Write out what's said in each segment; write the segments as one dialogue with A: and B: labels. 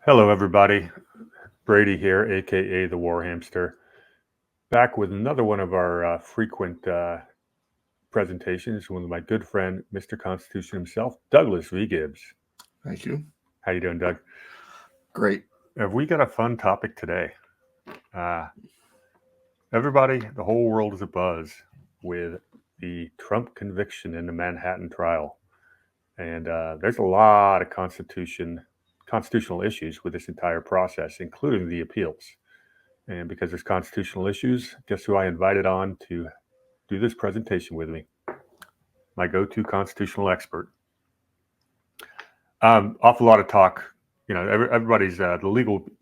A: Hello, everybody. Brady here, aka the War Hamster, back with another one of our frequent presentations with my good friend, Mr. Constitution himself, Douglas V Gibbs.
B: Thank you.
A: How you doing, Doug?
B: Great.
A: Have we got a fun topic today? Uh, Everybody, the whole world is abuzz with the Trump conviction in the Manhattan trial, and there's a lot of constitutional issues with this entire process, including the appeals. And because there's constitutional issues, guess who I invited on to do this presentation with me? My go-to constitutional expert. Awful lot of talk. Everybody's the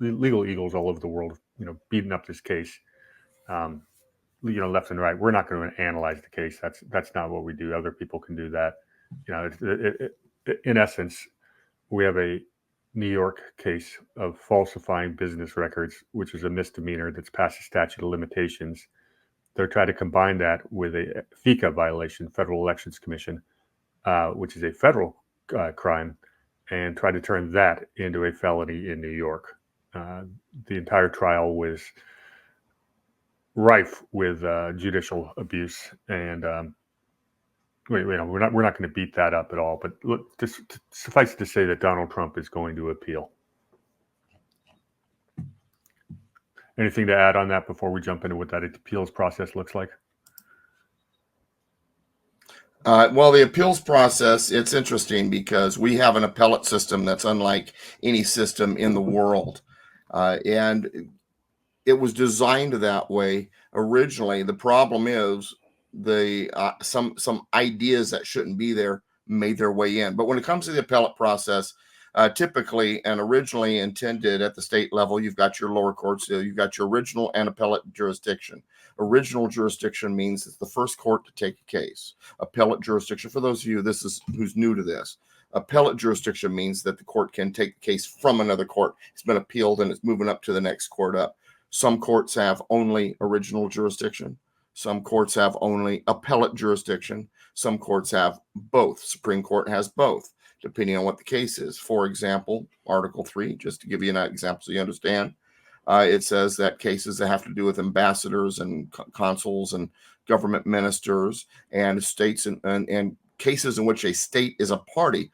A: legal eagles all over the world. Beating up this case. Um, left and right. We're not going to analyze the case. That's not what we do. Other people can do that. In essence, we have a New York case of falsifying business records, which is a misdemeanor that's past the statute of limitations. They're trying to combine that with a FECA violation, Federal Elections Commission, which is a federal crime, and try to turn that into a felony in New York. The entire trial was rife with judicial abuse, and we're not going to beat that up at all. But look, just suffice it to say that Donald Trump is going to appeal. Anything to add on that before we jump into what that appeals process looks like?
B: Well, the appeals process, it's interesting because we have an appellate system that's unlike any system in the world. And it was designed that way originally. The problem is some ideas that shouldn't be there made their way in. But when it comes to the appellate process, typically and originally intended at the state level, you've got your lower courts, you've got your original and appellate jurisdiction. Original jurisdiction means it's the first court to take a case. Appellate jurisdiction, for those of you who's new to this, appellate jurisdiction means that the court can take the case from another court. It's been appealed and it's moving up to the next court up. Some courts have only original jurisdiction. Some courts have only appellate jurisdiction. Some courts have both. Supreme Court has both, depending on what the case is. For example, Article 3, just to give you an example so you understand, it says that cases that have to do with ambassadors and consuls and government ministers and states and cases in which a state is a party,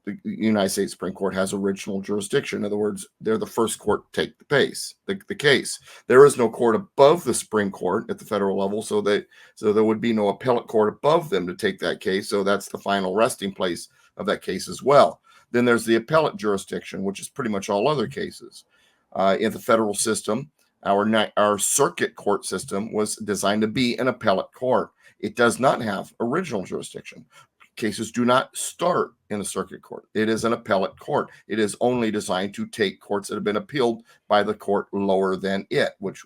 B: the United States Supreme Court has original jurisdiction. In other words, they're the first court to take the case. There is no court above the Supreme Court at the federal level, so there would be no appellate court above them to take that case. So that's the final resting place of that case as well. Then there's the appellate jurisdiction, which is pretty much all other cases. In the federal system, our circuit court system was designed to be an appellate court. It does not have original jurisdiction. Cases do not start in a circuit court. It is an appellate court. It is only designed to take courts that have been appealed by the court lower than it, which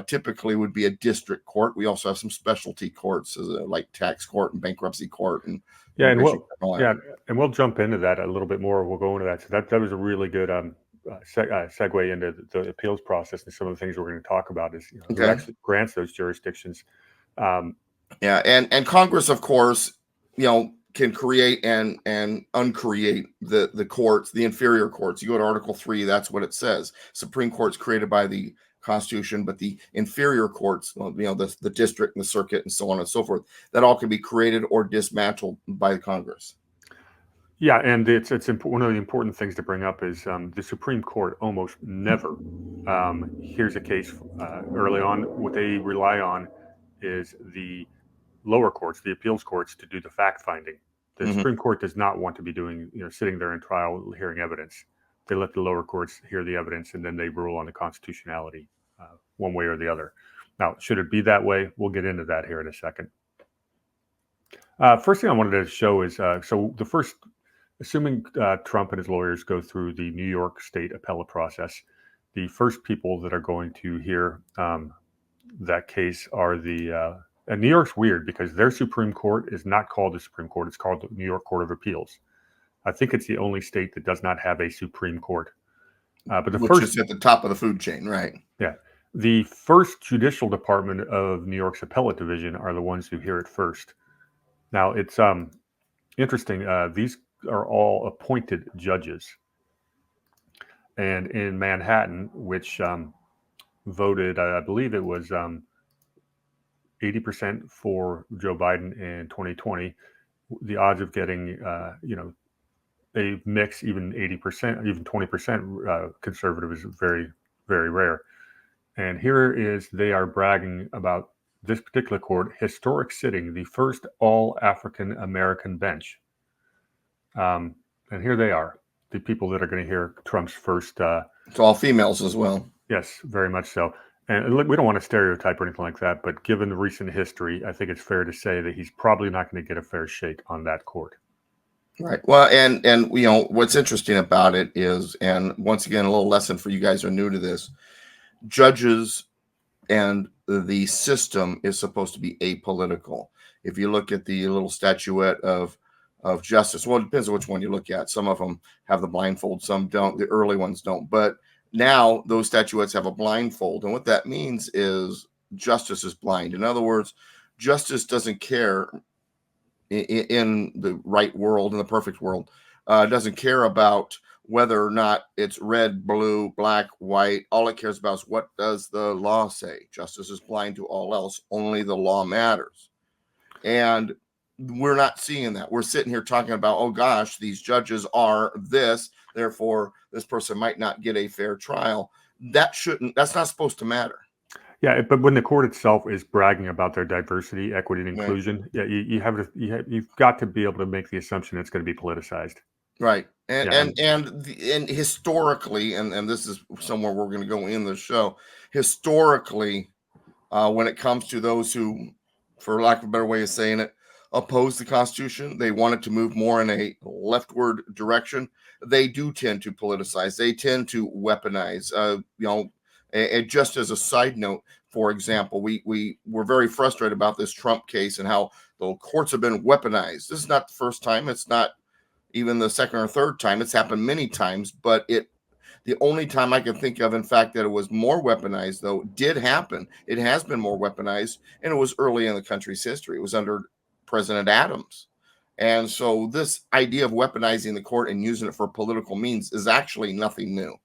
B: typically would be a district court. We also have some specialty courts like tax court and bankruptcy court. And
A: we'll jump into that a little bit more. We'll go into that. So that was a really good segue into the appeals process, and some of the things we're going to talk about is who actually grants those jurisdictions.
B: And Congress, of course, can create and uncreate the courts, the inferior courts. You go to Article 3, that's what it says. Supreme Court's created by the Constitution, but the inferior courts, the district and the circuit and so on and so forth, that all can be created or dismantled by the Congress.
A: Yeah, and it's one of the important things to bring up is the Supreme Court almost never hears a case early on. What they rely on is the lower courts, the appeals courts, to do the fact finding. The Supreme Court does not want to be doing, sitting there in trial hearing evidence. They let the lower courts hear the evidence, and then they rule on the constitutionality one way or the other. Now, should it be that way? We'll get into that here in a second. First thing I wanted to show is, assuming Trump and his lawyers go through the New York State appellate process, the first people that are going to hear that case are and New York's weird because their Supreme Court is not called the Supreme Court. It's called the New York Court of Appeals. I think it's the only state that does not have a Supreme Court.
B: Which is at the top of the food chain, right?
A: Yeah. The first judicial department of New York's appellate division are the ones who hear it first. Now, it's interesting. These are all appointed judges. And in Manhattan, which voted, I believe it was 80% for Joe Biden in 2020, the odds of getting, a mix, even 80%, even 20% conservative is very, very rare. And here is, they are bragging about this particular court, historic sitting, the first all African American bench. And here they are, the people that are going to hear Trump's first.
B: It's all females as well.
A: Yes, very much so. And we don't want to stereotype or anything like that, but given the recent history, I think it's fair to say that he's probably not going to get a fair shake on that court.
B: Right. Well, and what's interesting about it is, and once again, a little lesson for you guys who are new to this: judges and the system is supposed to be apolitical. If you look at the little statuette of justice, well, it depends on which one you look at. Some of them have the blindfold, some don't. The early ones don't. But now those statuettes have a blindfold. And what that means is justice is blind. In other words, justice doesn't care in the right world, in the perfect world, doesn't care about whether or not it's red, blue, black, white. All it cares about is what does the law say. Justice is blind to all else. Only the law matters. And we're not seeing that. We're sitting here talking about, oh gosh, these judges are this, therefore this person might not get a fair trial. That's not supposed to matter.
A: Yeah, but when the court itself is bragging about their diversity, equity, and inclusion, right, you've got to be able to make the assumption it's going to be politicized.
B: Right. And historically, and this is somewhere we're going to go in the show, historically, when it comes to those who, for lack of a better way of saying it, oppose the Constitution, they want it to move more in a leftward direction, they do tend to politicize. They tend to weaponize. And just as a side note, for example, we were very frustrated about this Trump case and how the courts have been weaponized. This is not the first time. It's not even the second or third time. It's happened many times, but the only time I can think of, in fact, that it was more weaponized, though, did happen. It has been more weaponized, and it was early in the country's history. It was under President Adams. And so this idea of weaponizing the court and using it for political means is actually nothing new.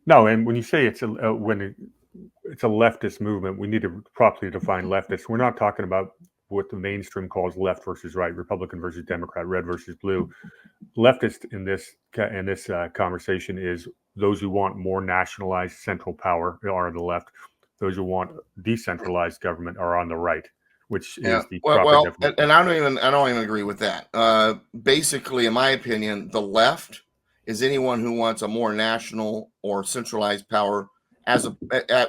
A: No, and when you say it's a leftist movement, we need to properly define leftist. We're not talking about what the mainstream calls left versus right, Republican versus Democrat, red versus blue. Leftist in this conversation is those who want more nationalized central power are on the left. Those who want decentralized government are on the right, which is the proper definition.
B: And I don't even agree with that. Basically, in my opinion, the left is anyone who wants a more national or centralized power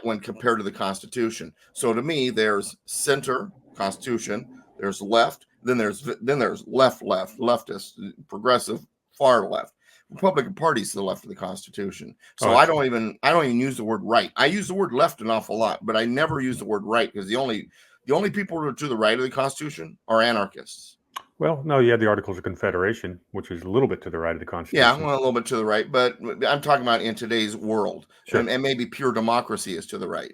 B: when compared to the Constitution. So to me, there's center, Constitution, there's left, then there's leftist, progressive, far left. Republican Party is to the left of the Constitution. So I don't even use the word right. I use the word left an awful lot, but I never use the word right, because the only people who are to the right of the Constitution are anarchists.
A: Well, no, you have the Articles of Confederation, which is a little bit to the right of the Constitution.
B: Yeah, well, a little bit to the right, but I'm talking about in today's world. Sure. And maybe pure democracy is to the right.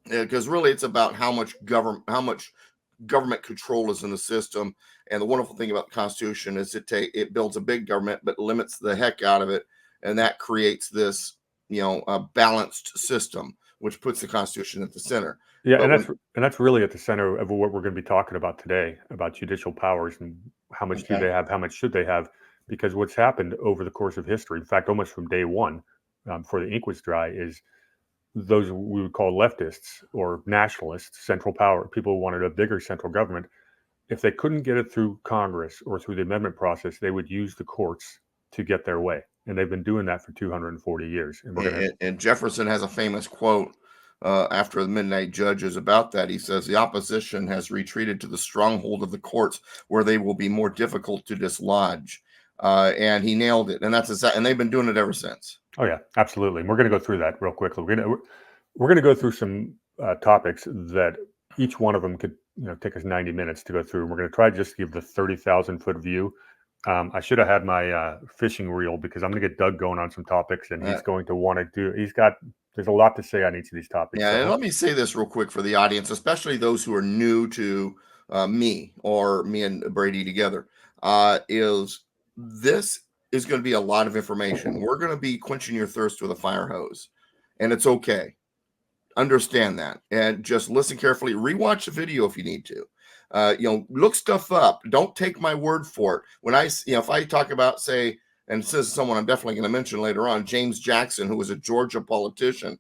B: Because really it's about how much government control is in the system. And the wonderful thing about the Constitution is it builds a big government, but limits the heck out of it. And that creates this, a balanced system, which puts the Constitution at the center.
A: Yeah, and that's really at the center of what we're going to be talking about today, about judicial powers and how much do they have, how much should they have, because what's happened over the course of history, in fact, almost from day one, before the ink was dry, is those we would call leftists or nationalists, central power, people who wanted a bigger central government. If they couldn't get it through Congress or through the amendment process, they would use the courts to get their way. And they've been doing that for 240 years.
B: And Jefferson has a famous quote after the Midnight Judges about that. He says, the opposition has retreated to the stronghold of the courts where they will be more difficult to dislodge. And he nailed it. And and they've been doing it ever since.
A: Oh, yeah, absolutely. And we're going to go through that real quickly. We're going to go through some topics that each one of them could take us 90 minutes to go through. And we're going to try just to give the 30,000-foot view. I should have had my fishing reel, because I'm going to get Doug going on some topics, and he's going to want to there's a lot to say on each of these topics.
B: Yeah, and let me say this real quick for the audience, especially those who are new to me or me and Brady together, is this is going to be a lot of information. We're going to be quenching your thirst with a fire hose, and it's okay. Understand that, and just listen carefully. Rewatch the video if you need to. Look stuff up. Don't take my word for it. When if I talk about, say, and this is someone I'm definitely going to mention later on, James Jackson, who was a Georgia politician,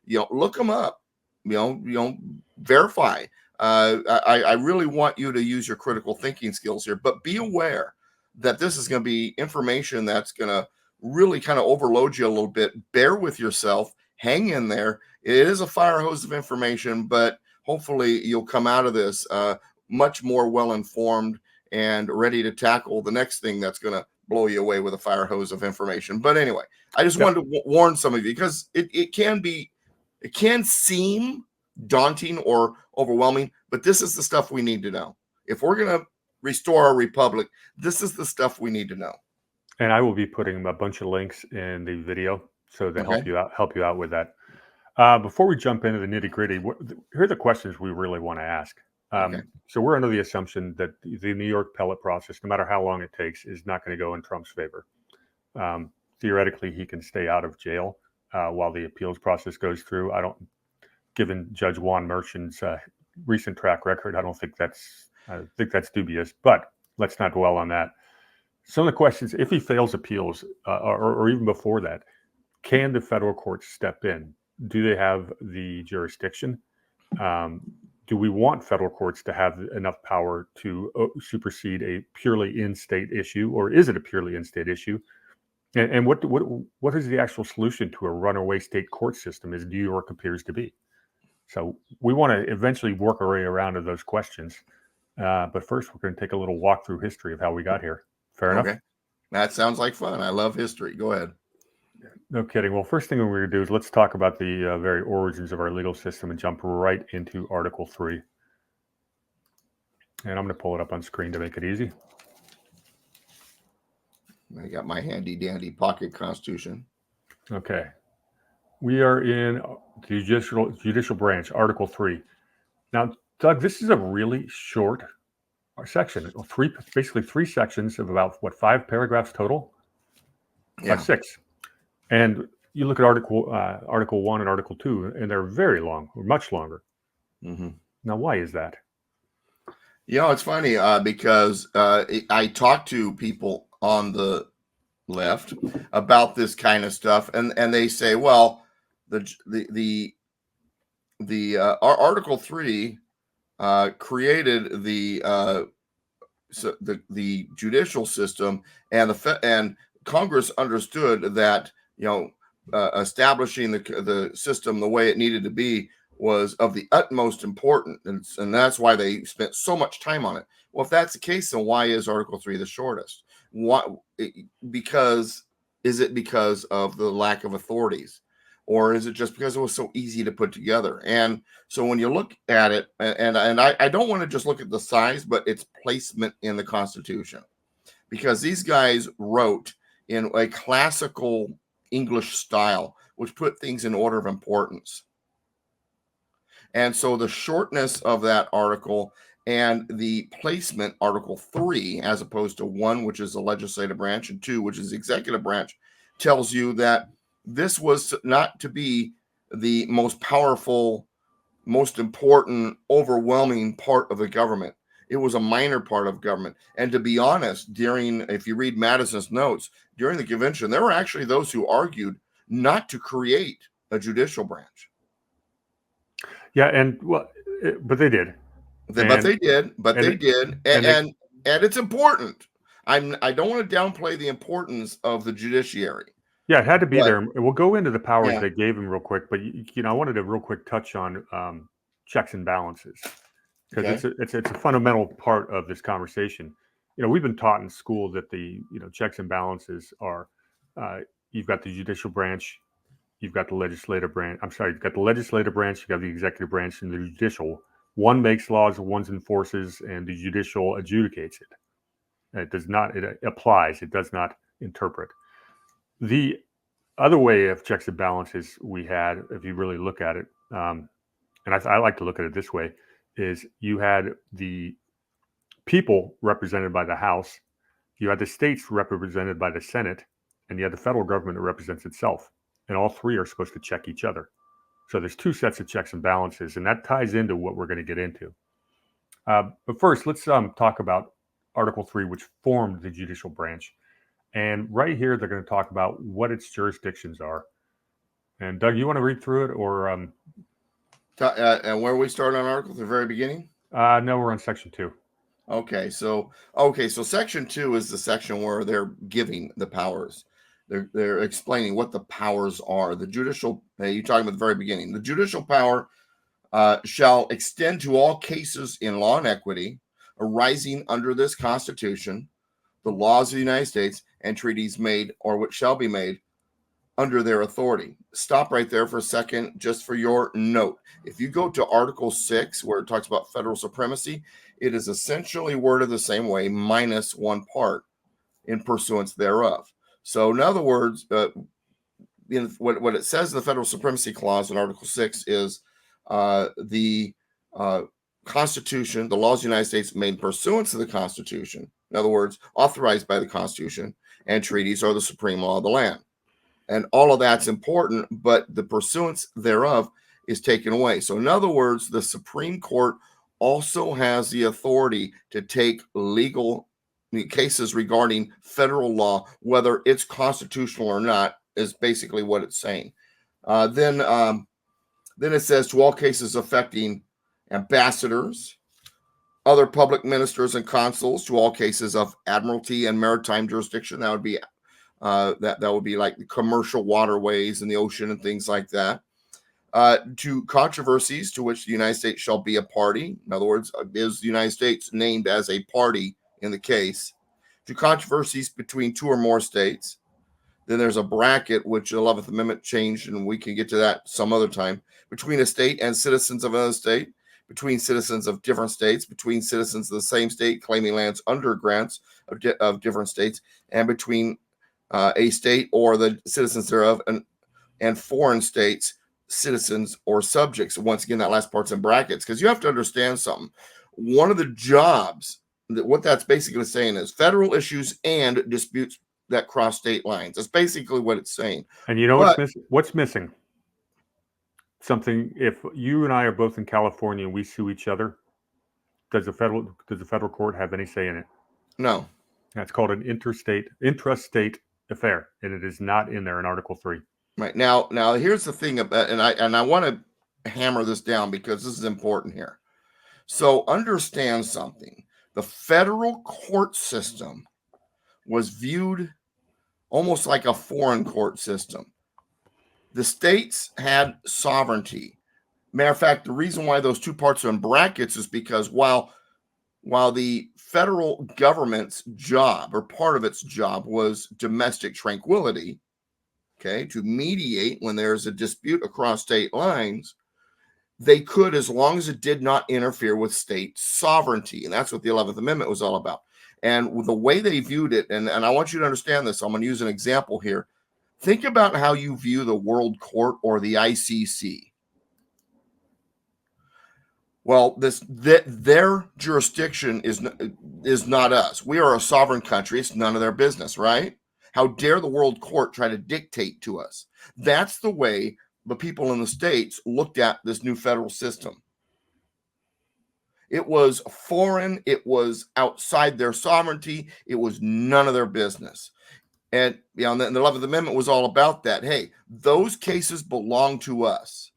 B: look him up. Verify. I really want you to use your critical thinking skills here, but be aware that this is going to be information that's going to really kind of overload you a little bit. Bear with yourself. Hang in there. It is a fire hose of information, but hopefully you'll come out of this much more well-informed and ready to tackle the next thing that's going to blow you away with a fire hose of information. But anyway, I just wanted to warn some of you, because it can seem daunting or overwhelming, but this is the stuff we need to know. If we're going to restore our republic, this is the stuff we need to know.
A: And I will be putting a bunch of links in the video so they help you out with that. Before we jump into the nitty gritty, here are the questions we really want to ask. So we're under the assumption that the New York appellate process, no matter how long it takes, is not going to go in Trump's favor. Theoretically, he can stay out of jail while the appeals process goes through. Given Judge Juan Merchan's recent track record, I think that's dubious, but let's not dwell on that. Some of the questions: if he fails appeals, or even before that, can the federal courts step in? Do they have the jurisdiction? Do we want federal courts to have enough power to supersede a purely in-state issue, or is it a purely in-state issue? And what is the actual solution to a runaway state court system, as New York appears to be? So we want to eventually work our way around to those questions. But first, we're going to take a little walk through history of how we got here. Fair enough?
B: Okay. That sounds like fun. I love history. Go ahead.
A: No kidding. Well, first thing we're going to do is let's talk about the very origins of our legal system and jump right into Article 3. And I'm going to pull it up on screen to make it easy.
B: I got my handy dandy pocket constitution.
A: Okay. We are in the judicial branch, Article 3. Now, Doug, this is a really short section. Basically three sections of about, 5 paragraphs total?
B: Yeah.
A: 6. And you look at Article 1 and Article 2, and they're very long, or much longer.
B: Mm-hmm.
A: Now, why is that?
B: It's funny because I talk to people on the left about this kind of stuff, and they say, well, the Article 3 created the judicial system, and Congress understood that establishing the system the way it needed to be was of the utmost importance, and that's why they spent so much time on it. Well, if that's the case, then why is Article 3 the shortest? Is it because of the lack of authorities, or is it just because it was so easy to put together? And so when you look at it, and I don't want to just look at the size, but its placement in the Constitution, because these guys wrote in a classical English style, which put things in order of importance. And so the shortness of that article and the placement, Article 3, as opposed to 1, which is the legislative branch, and 2, which is the executive branch, tells you that this was not to be the most powerful, most important, overwhelming part of the government. It was a minor part of government. And to be honest, if you read Madison's notes, during the convention, there were actually those who argued not to create a judicial branch.
A: Yeah, but they did.
B: But they did. And it's important. I don't want to downplay the importance of the judiciary.
A: Yeah, it had to be there. We'll go into the powers they gave him real quick, but I wanted to real quick touch on checks and balances, because it's a fundamental part of this conversation. We've been taught in school that the checks and balances are you've got the judicial branch, you've got the legislative branch. You've got the legislative branch, you've got the executive branch, and the judicial. One makes laws, one enforces, and the judicial adjudicates it. It does not. It applies. It does not interpret. The other way of checks and balances we had, if you really look at it, and I like to look at it this way, is you had the people represented by the House, You had the states represented by the Senate, and you had the federal government that represents itself. And all three are supposed to check each other. So there's two sets of checks and balances, and that ties into what we're going to get into. But first, let's talk about Article 3, which formed the judicial branch. And right here, they're going to talk about what its jurisdictions are. And Doug, you want to read through it, or
B: and where we start on Article, the very beginning?
A: No, we're on Section 2.
B: Okay, so Section 2 is the section where they're giving the powers. They're explaining what the powers are. The judicial, you're talking about the very beginning. The judicial power shall extend to all cases in law and equity arising under this Constitution, the laws of the United States, and treaties made or which shall be made under their authority. Stop right there for a second, just for your note. If you go to Article 6, where it talks about federal supremacy, it is essentially worded the same way, minus one part, in pursuance thereof. So in other words, what it says in the Federal Supremacy Clause in Article 6 is the Constitution, the laws of the United States made pursuant to the Constitution, in other words, authorized by the Constitution, and treaties are the supreme law of the land. And all of that's important, but the pursuance thereof is taken away. So in other words, the Supreme Court also has the authority to take legal cases regarding federal law, whether it's constitutional or not, is basically what it's saying. Then it says to all cases affecting ambassadors, other public ministers and consuls, to all cases of admiralty and maritime jurisdiction. That would be that would be like the commercial waterways in the ocean and things like that. To controversies to which the United States shall be a party. In other words, is the United States named as a party in the case? To controversies between two or more states. Then there's a bracket, which the 11th Amendment changed, and we can get to that some other time. Between a state and citizens of another state. Between citizens of different states. Between citizens of the same state claiming lands under grants of different states. And between a state or the citizens thereof and foreign states, citizens or subjects. Once again, that last part's in brackets, because you have to understand something. One of the jobs, what that's basically saying is federal issues and disputes that cross state lines. That's basically what it's saying.
A: And you know what's missing? Something. If you and I are both in California and we sue each other, does the federal court have any say in it?
B: No.
A: That's called an intrastate affair, and it is not in there in Article 3.
B: Right. Now here's the thing about, and I want to hammer this down because this is important here. So understand something. The federal court system was viewed almost like a foreign court system. The states had sovereignty. Matter of fact, the reason why those two parts are in brackets is because while the federal government's job, or part of its job, was domestic tranquility, okay, to mediate when there's a dispute across state lines, they could, as long as it did not interfere with state sovereignty. And that's what the 11th Amendment was all about. And the way they viewed it, and I want you to understand this, I'm going to use an example here. Think about how you view the World Court or the ICC. Well, their jurisdiction is not us. We are a sovereign country. It's none of their business, right? How dare the World Court try to dictate to us? That's the way the people in the states looked at this new federal system. It was foreign. It was outside their sovereignty. It was none of their business. And the 11th Amendment was all about that. Hey, those cases belong to us.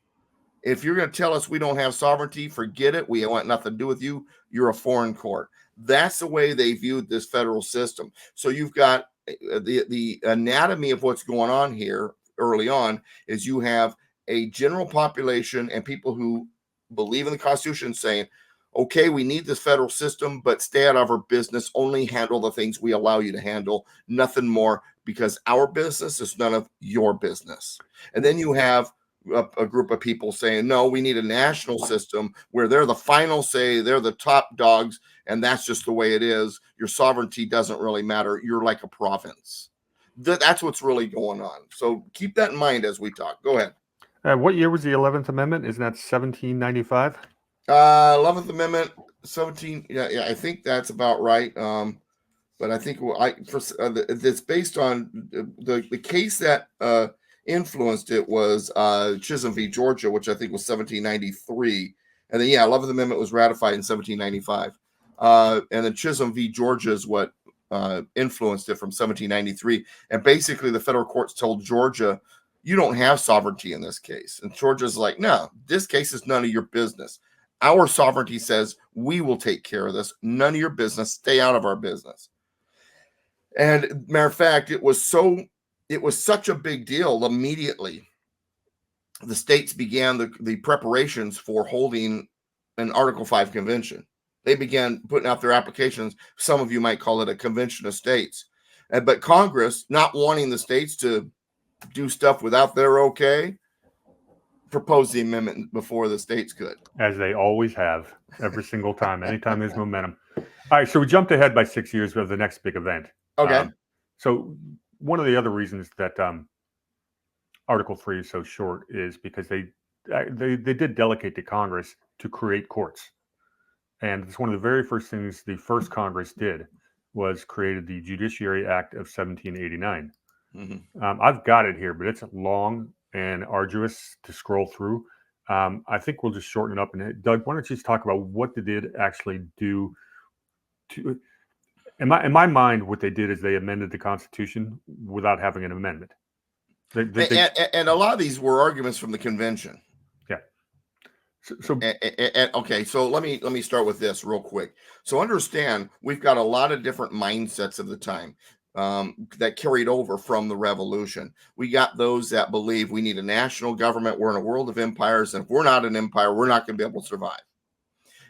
B: If you're going to tell us we don't have sovereignty, forget it. We want nothing to do with you. You're a foreign court. That's the way they viewed this federal system. So you've got the anatomy of what's going on here early on is you have a general population and people who believe in the Constitution saying, okay, we need this federal system, but stay out of our business. Only handle the things we allow you to handle, nothing more, because our business is none of your business. And then you have a group of people saying, no, we need a national system where they're the final say, they're the top dogs, and that's just the way it is. Your sovereignty doesn't really matter. You're like a province. That's what's really going on. So keep that in mind as we talk. Go ahead.
A: What year was the 11th Amendment? Isn't that 1795?
B: 11th Amendment, 17. Yeah, I think that's about right. but I think it's based on the case that influenced it was Chisholm v. Georgia, which I think was 1793, and then 11th Amendment was ratified in 1795, and then Chisholm v. Georgia is what influenced it from 1793, and basically the federal courts told Georgia, you don't have sovereignty in this case, and Georgia's like, no, this case is none of your business. Our sovereignty says we will take care of this. None of your business. Stay out of our business. And matter of fact, it was such a big deal. Immediately, the states began the preparations for holding an Article 5 convention. They began putting out their applications. Some of you might call it a convention of states. But Congress, not wanting the states to do stuff without their okay, proposed the amendment before the states could.
A: As they always have, every single time, anytime there's momentum. All right, so we jumped ahead by 6 years with the next big event.
B: Okay.
A: So one of the other reasons that Article 3 is so short is because they did delegate to Congress to create courts. And it's one of the very first things the first Congress did was created the Judiciary Act of 1789. Mm-hmm. I've got it here, but it's long and arduous to scroll through. I think we'll just shorten it up. And Doug, why don't you just talk about what they did actually do to, in my mind, what they did is they amended the Constitution without having an amendment.
B: And a lot of these were arguments from the convention.
A: Yeah.
B: Okay, so let me start with this real quick. So understand, we've got a lot of different mindsets of the time that carried over from the revolution. We got those that believe we need a national government. We're in a world of empires, and if we're not an empire, we're not going to be able to survive.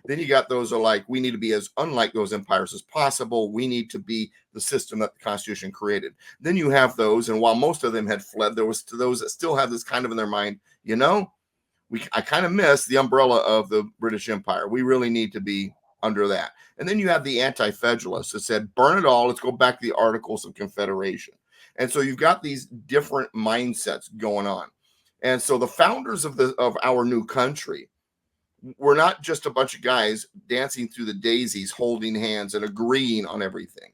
B: Then you got those that are like, we need to be as unlike those empires as possible. We need to be the system that the Constitution created. Then you have those, and while most of them had fled, there was those that still have this kind of in their mind, I kind of miss the umbrella of the British Empire. We really need to be under that. And then you have the anti-federalists that said, burn it all. Let's go back to the Articles of Confederation. And so you've got these different mindsets going on. And so the founders of our new country were not just a bunch of guys dancing through the daisies, holding hands and agreeing on everything.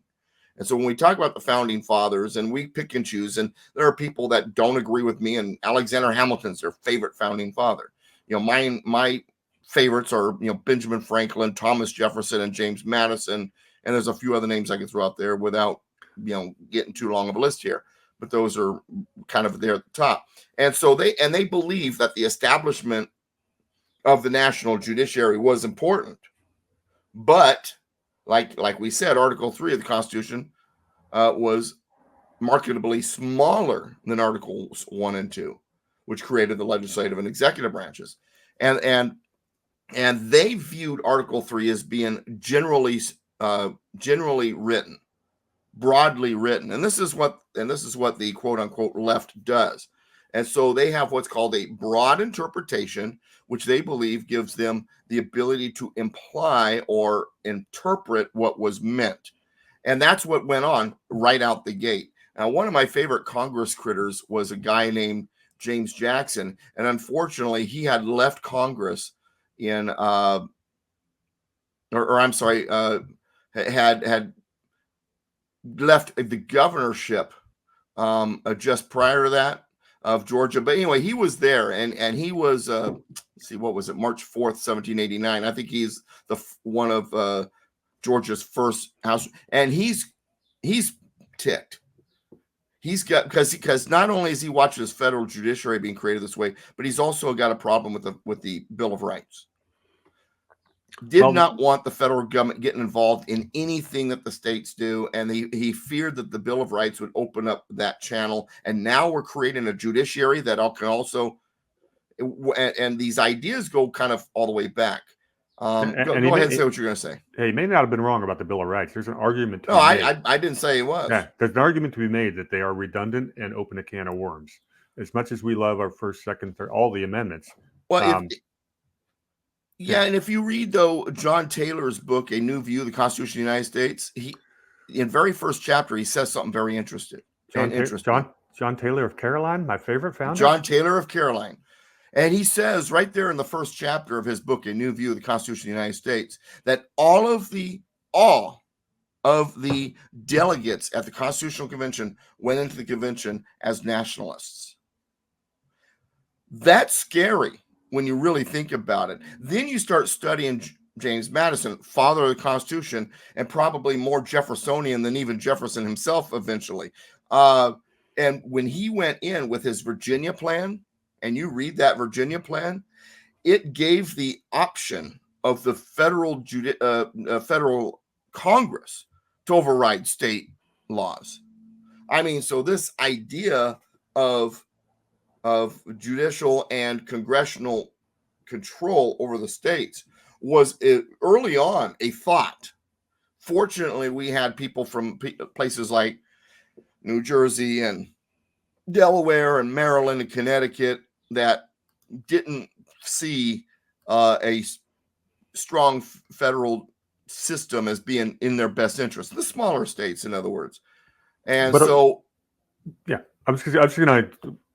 B: And so when we talk about the founding fathers, and we pick and choose, and there are people that don't agree with me, and Alexander Hamilton's their favorite founding father. My favorites are, Benjamin Franklin, Thomas Jefferson, and James Madison. And there's a few other names I can throw out there without, getting too long of a list here. But those are kind of there at the top. And so they believe that the establishment of the national judiciary was important. But like we said, Article 3 of the Constitution was markedly smaller than Articles 1 and 2, which created the legislative and executive branches. And they viewed Article 3 as being generally written, broadly written. And this is what the quote unquote left does. And so they have what's called a broad interpretation, which they believe gives them the ability to imply or interpret what was meant. And that's what went on right out the gate. Now, one of my favorite Congress critters was a guy named James Jackson. And unfortunately, he had left Congress had left the governorship just prior to that of Georgia. But anyway, he was there, and he was what was it, March 4th, 1789. I think he's one of Georgia's first house, and he's ticked. He's got because not only is he watching his federal judiciary being created this way, but he's also got a problem with the Bill of Rights. Did not want the federal government getting involved in anything that the states do, and he feared that the Bill of Rights would open up that channel. And now we're creating a judiciary that can also, and these ideas go kind of all the way back. Go ahead and say what you're going to say.
A: Hey, you may not have been wrong about the Bill of Rights. There's an argument.
B: I didn't say it was.
A: Yeah, there's an argument to be made that they are redundant and open a can of worms. As much as we love our first, second, third, all the amendments.
B: Well, and if you read, though, John Taylor's book, A New View of the Constitution of the United States, in very first chapter, he says something very interesting.
A: John Taylor of Caroline, my favorite founder.
B: John Taylor of Caroline. And he says right there in the first chapter of his book, A New View of the Constitution of the United States, that all of the delegates at the Constitutional Convention went into the convention as nationalists. That's scary when you really think about it. Then you start studying James Madison, father of the Constitution, and probably more Jeffersonian than even Jefferson himself eventually. And when he went in with his Virginia plan, and you read that Virginia plan, it gave the option of the federal Congress to override state laws. I mean, so this idea of judicial and congressional control over the states was early on a thought. Fortunately, we had people from places like New Jersey and Delaware and Maryland and Connecticut that didn't see a strong federal system as being in their best interest. The smaller states, in other words. And
A: yeah, I'm just going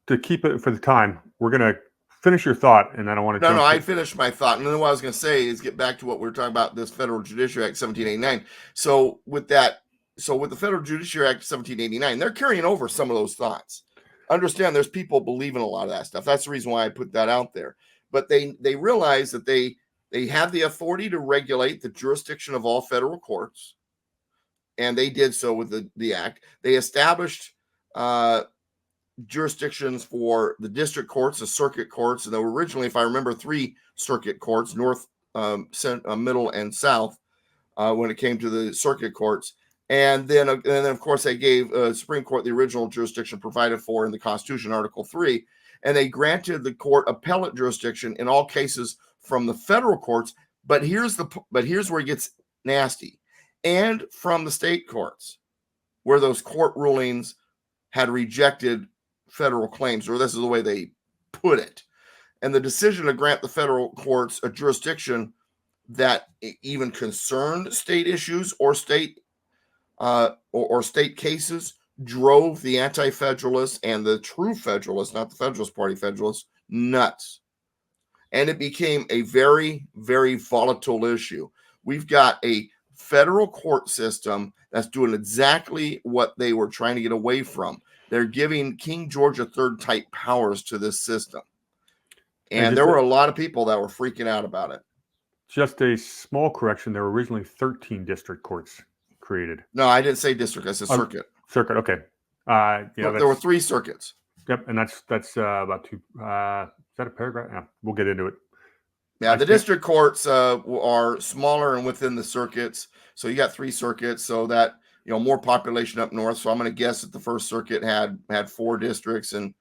A: to keep it for the time. We're going to finish your thought, and then I want to.
B: No, I finished my thought, and then what I was going to say is get back to what we were talking about, this Federal Judiciary Act 1789. So with the Federal Judiciary Act 1789, they're carrying over some of those thoughts. Understand, there's people believing a lot of that stuff. That's the reason why I put that out there. But they realize that they have the authority to regulate the jurisdiction of all federal courts, and they did so with the act. They established jurisdictions for the district courts, the circuit courts, and there were originally, if I remember, 3 circuit courts, north, middle, and south, when it came to the circuit courts. And then of course, they gave Supreme Court the original jurisdiction provided for in the Constitution, Article 3, and they granted the court appellate jurisdiction in all cases from the federal courts. But here's where it gets nasty, and from the state courts, where those court rulings had rejected federal claims, or this is the way they put it. And the decision to grant the federal courts a jurisdiction that even concerned state issues or state cases drove the anti-federalists and the true federalists, not the Federalist Party federalists, nuts. And it became a very, very volatile issue. We've got a federal court system that's doing exactly what they were trying to get away from. They're giving King George III type powers to this system. And there were a lot of people that were freaking out about it.
A: Just a small correction. There were originally 13 district courts created.
B: No, I didn't say district. I said circuit.
A: Circuit, okay.
B: There were 3 circuits.
A: Yep, and that's about 2. Is that a paragraph? Yeah, we'll get into it.
B: Yeah, the district courts are smaller and within the circuits. So you got 3 circuits, so that more population up north. So I'm going to guess that the first circuit had 4 districts, and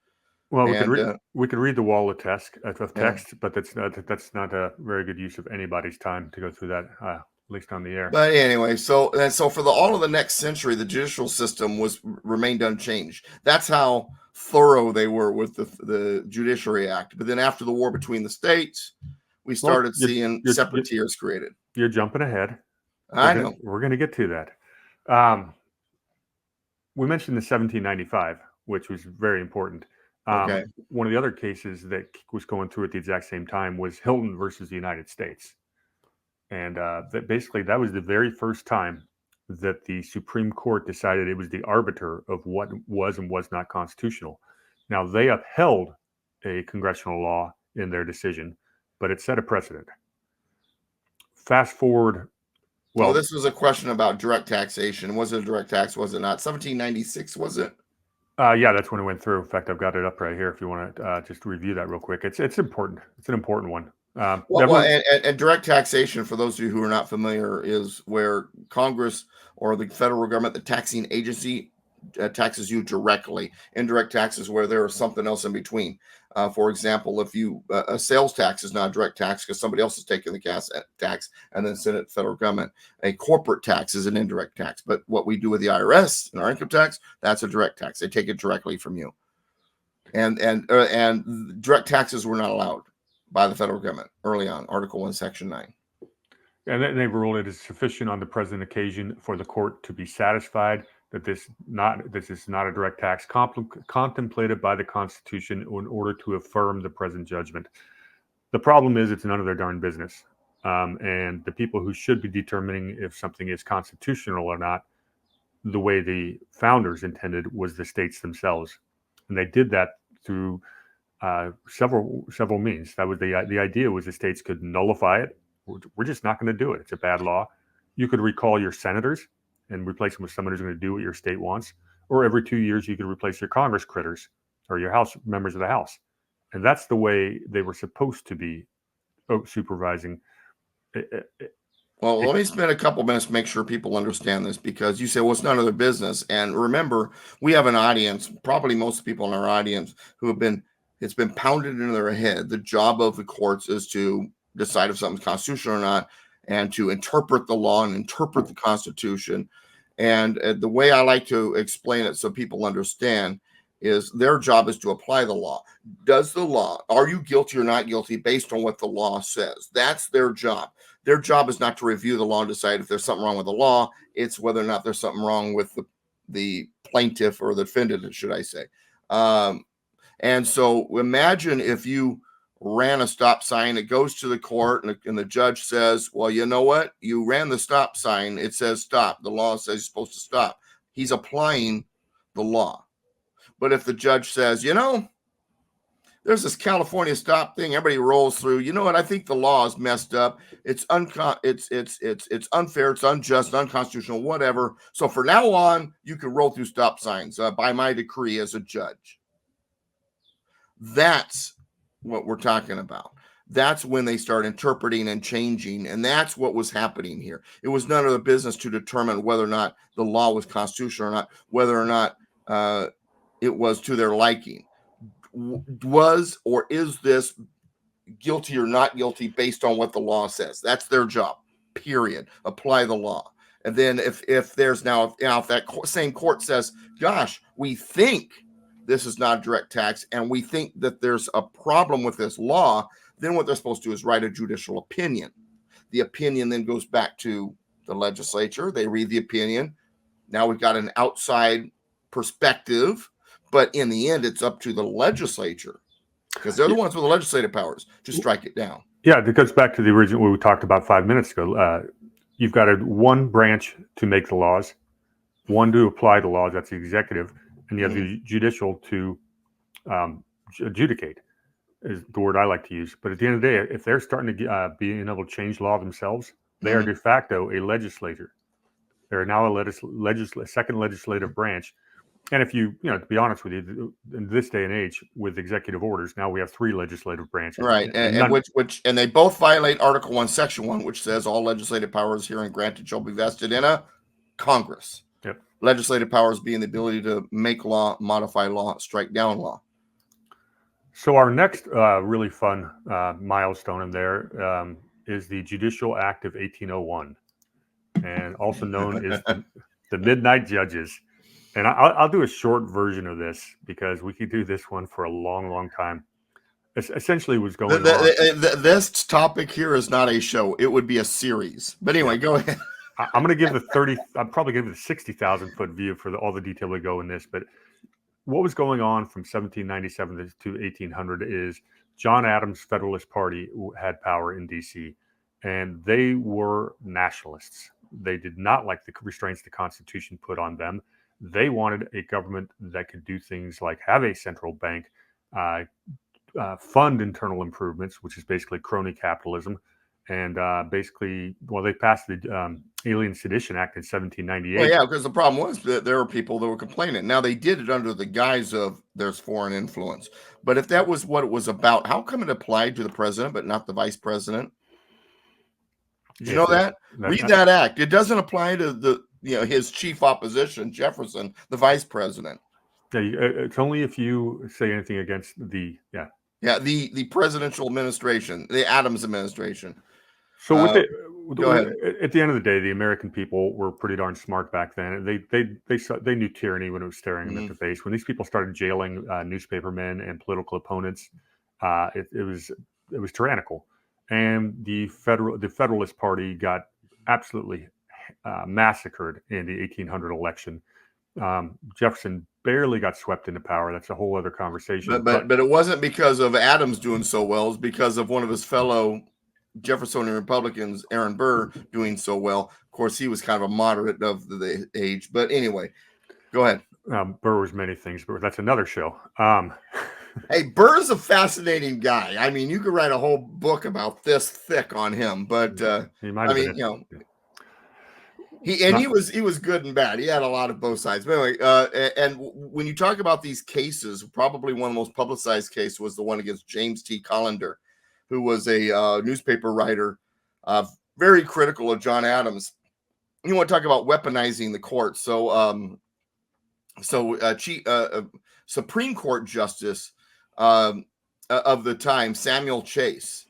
A: we could read the wall of text, but that's not a very good use of anybody's time to go through that, at least on the air.
B: But anyway, so for all of the next century, the judicial system remained unchanged. That's how thorough they were with the Judiciary Act. But then after the war between the states, we started seeing separate tiers created.
A: You're jumping ahead.
B: I know.
A: We're going to get to that. We mentioned the 1795, which was very important.
B: Okay.
A: One of the other cases that was going through at the exact same time was Hilton versus the United States. And that was the very first time that the Supreme Court decided it was the arbiter of what was and was not constitutional. Now, they upheld a congressional law in their decision, but it set a precedent. Fast forward.
B: Well, this was a question about direct taxation. Was it a direct tax? Was it not? 1796, was it?
A: Yeah, that's when it went through. In fact, I've got it up right here if you want to just review that real quick. It's important. It's an important one.
B: And direct taxation, for those of you who are not familiar, is where Congress or the federal government, the taxing agency, taxes you directly. Indirect taxes where there is something else in between. For example, if a sales tax is not a direct tax because somebody else is taking the tax and then send it to the federal government. A corporate tax is an indirect tax. But what we do with the IRS and our income tax, that's a direct tax. They take it directly from you. And direct taxes were not allowed by the federal government early on, Article 1, Section 9.
A: And then they ruled it is sufficient on the present occasion for the court to be satisfied that this is not a direct tax contemplated by the Constitution in order to affirm the present judgment. The problem is it's none of their darn business. and the people who should be determining if something is constitutional or not, the way the founders intended, was the states themselves, and they did that through several means. That was the idea was the states could nullify it. We're just not going to do it. It's a bad law. You could recall your senators and replace them with someone who's going to do what your state wants. Or every 2 years, you could replace your Congress critters or your House members of the House. And that's the way they were supposed to be supervising.
B: Well, let me spend a couple minutes to make sure people understand this, because you say, well, it's none of their business. And remember, we have an audience, probably most people in our audience, who have been, it's been pounded into their head. The job of the courts is to decide if something's constitutional or not, and to interpret the law and interpret the Constitution. And the way I like to explain it so people understand is their job is to apply the law. Does the law, are you guilty or not guilty based on what the law says? That's their job. Their job is not to review the law and decide if there's something wrong with the law. It's whether or not there's something wrong with the plaintiff or the defendant, should I say. And so imagine if you ran a stop sign, it goes to the court, and the judge says, well, you know what? You ran the stop sign. It says stop. The law says you're supposed to stop. He's applying the law. But if the judge says, you know, there's this California stop thing, everybody rolls through. You know what? I think the law is messed up. It's unfair. It's unjust, unconstitutional, whatever. So for now on, you can roll through stop signs by my decree as a judge. That's what we're talking about. That's when they start interpreting and changing. And that's what was happening here. It was none of the business to determine whether or not the law was constitutional or not, whether or not it was to their liking. Was or is this guilty or not guilty based on what the law says? That's their job, period. Apply the law. And then if there's now if that same court says, gosh, we think this is not a direct tax and we think that there's a problem with this law, then what they're supposed to do is write a judicial opinion. The opinion then goes back to the legislature. They read the opinion. Now we've got an outside perspective. But in the end, it's up to the legislature, because they're the ones with the legislative powers to strike it down.
A: Yeah, it goes back to the original what we talked about 5 minutes ago. You've got one branch to make the laws, one to apply the laws, that's the executive, and you have the judicial to adjudicate, is the word I like to use. But at the end of the day, if they're starting to be able to change law themselves, they are de facto a legislator. They're now a second legislative branch. And if to be honest with you, in this day and age, with executive orders, now we have 3 legislative branches.
B: Right, and which they both violate Article 1, Section 1, which says all legislative powers herein granted shall be vested in a Congress.
A: Yep.
B: Legislative powers being the ability to make law, modify law, strike down law.
A: So our next really fun milestone in there is the Judicial Act of 1801, and also known as the Midnight Judges. And I'll do a short version of this because we could do this one for a long, long time. Essentially, what's going on.
B: This topic here is not a show; it would be a series. But anyway, go ahead.
A: I'm going to give I'll probably give the 60,000 foot view for all the detail we go in this. But what was going on from 1797 to 1800 is John Adams' Federalist Party had power in D.C. and they were nationalists. They did not like the restraints the Constitution put on them. They wanted a government that could do things like have a central bank, fund internal improvements, which is basically crony capitalism. And they passed the Alien Sedition Act in 1798.
B: Well, yeah, because the problem was that there were people that were complaining. Now, they did it under the guise of there's foreign influence. But if that was what it was about, how come it applied to the president but not the vice president? Did you know that? Read that act. It doesn't apply to his chief opposition, Jefferson, the vice president.
A: Yeah, it's only if you say anything against the
B: presidential administration, the Adams administration.
A: So go ahead. At the end of the day, the American people were pretty darn smart back then. They knew tyranny when it was staring them at the face. When these people started jailing newspapermen and political opponents, it was tyrannical. And the Federalist Party got absolutely massacred in the 1800 election. Jefferson barely got swept into power. That's a whole other conversation.
B: But it wasn't because of Adams doing so well. It's because of one of his fellow Jeffersonian Republicans, Aaron Burr, doing so well. Of course, he was kind of a moderate of the age. But anyway, go ahead.
A: Burr was many things, but that's another show.
B: Hey, Burr's a fascinating guy. I mean, you could write a whole book about this thick on him. But
A: he might have
B: I mean,
A: been.
B: He was good and bad. He had a lot of both sides. But anyway, and when you talk about these cases, probably one of the most publicized case was the one against James T. Collender, who was a newspaper writer, very critical of John Adams. You want to talk about weaponizing the court? So, Supreme Court Justice of the time, Samuel Chase,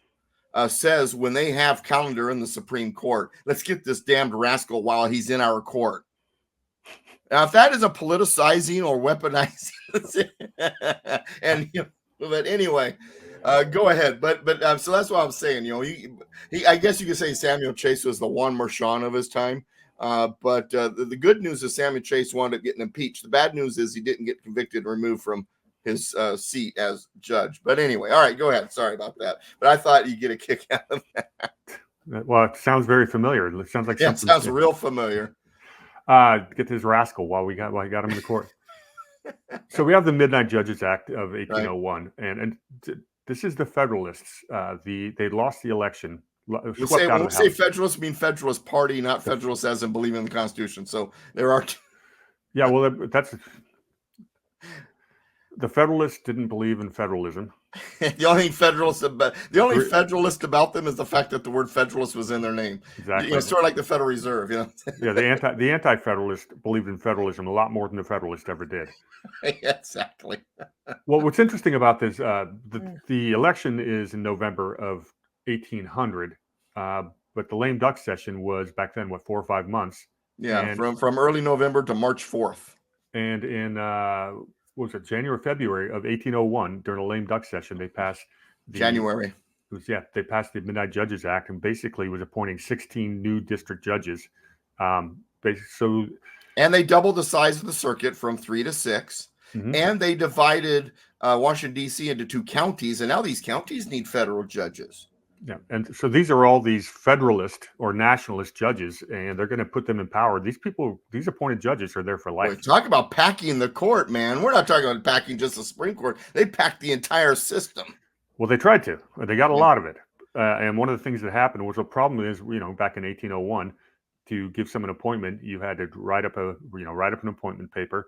B: says when they have Collender in the Supreme Court, let's get this damned rascal while he's in our court. Now, if that is a politicizing or weaponizing, and but anyway, go ahead. But so that's what I'm saying. I guess you could say Samuel Chase was the Juan Merchan of his time. But the good news is Samuel Chase wound up getting impeached. The bad news is he didn't get convicted or removed from his seat as judge. But anyway, all right, go ahead. Sorry about that. But I thought you'd get a kick out of that.
A: Well, it sounds very familiar. It sounds like
B: it sounds real familiar.
A: Get this rascal while he got him in the court. So we have the Midnight Judges Act of 1801, right. and this is the Federalists. They lost the election.
B: When we say Federalists, mean Federalist Party, not Federalists as in believing in the Constitution. So there are.
A: Yeah, well, that's the Federalists didn't believe in federalism.
B: The only Federalist about them is the fact that the word Federalist was in their name.
A: Exactly.
B: Sort of like the Federal Reserve.
A: Yeah, the anti-Federalist believed in federalism a lot more than the Federalist ever did.
B: Exactly.
A: Well, what's interesting about this, the election is in November of 1800, but the lame duck session was back then 4 or 5 months.
B: Yeah, from early November to March 4th.
A: And in what was it, January, February of 1801, during a lame duck session, they passed
B: they
A: passed the Midnight Judges Act, and basically was appointing 16 new district judges.
B: And they doubled the size of the circuit from 3 to 6, and they divided Washington D.C. into 2 counties, and now these counties need federal judges.
A: Yeah, and so these are all these Federalist or nationalist judges, and they're going to put them in power. These appointed judges are there for life.
B: Boy, talk about packing the court, man. We're not talking about packing just the Supreme Court. They packed the entire system.
A: Well, they tried to. They got a lot of it. And one of the things that happened was, the problem is, back in 1801, to give someone an appointment, you had to write up an appointment paper,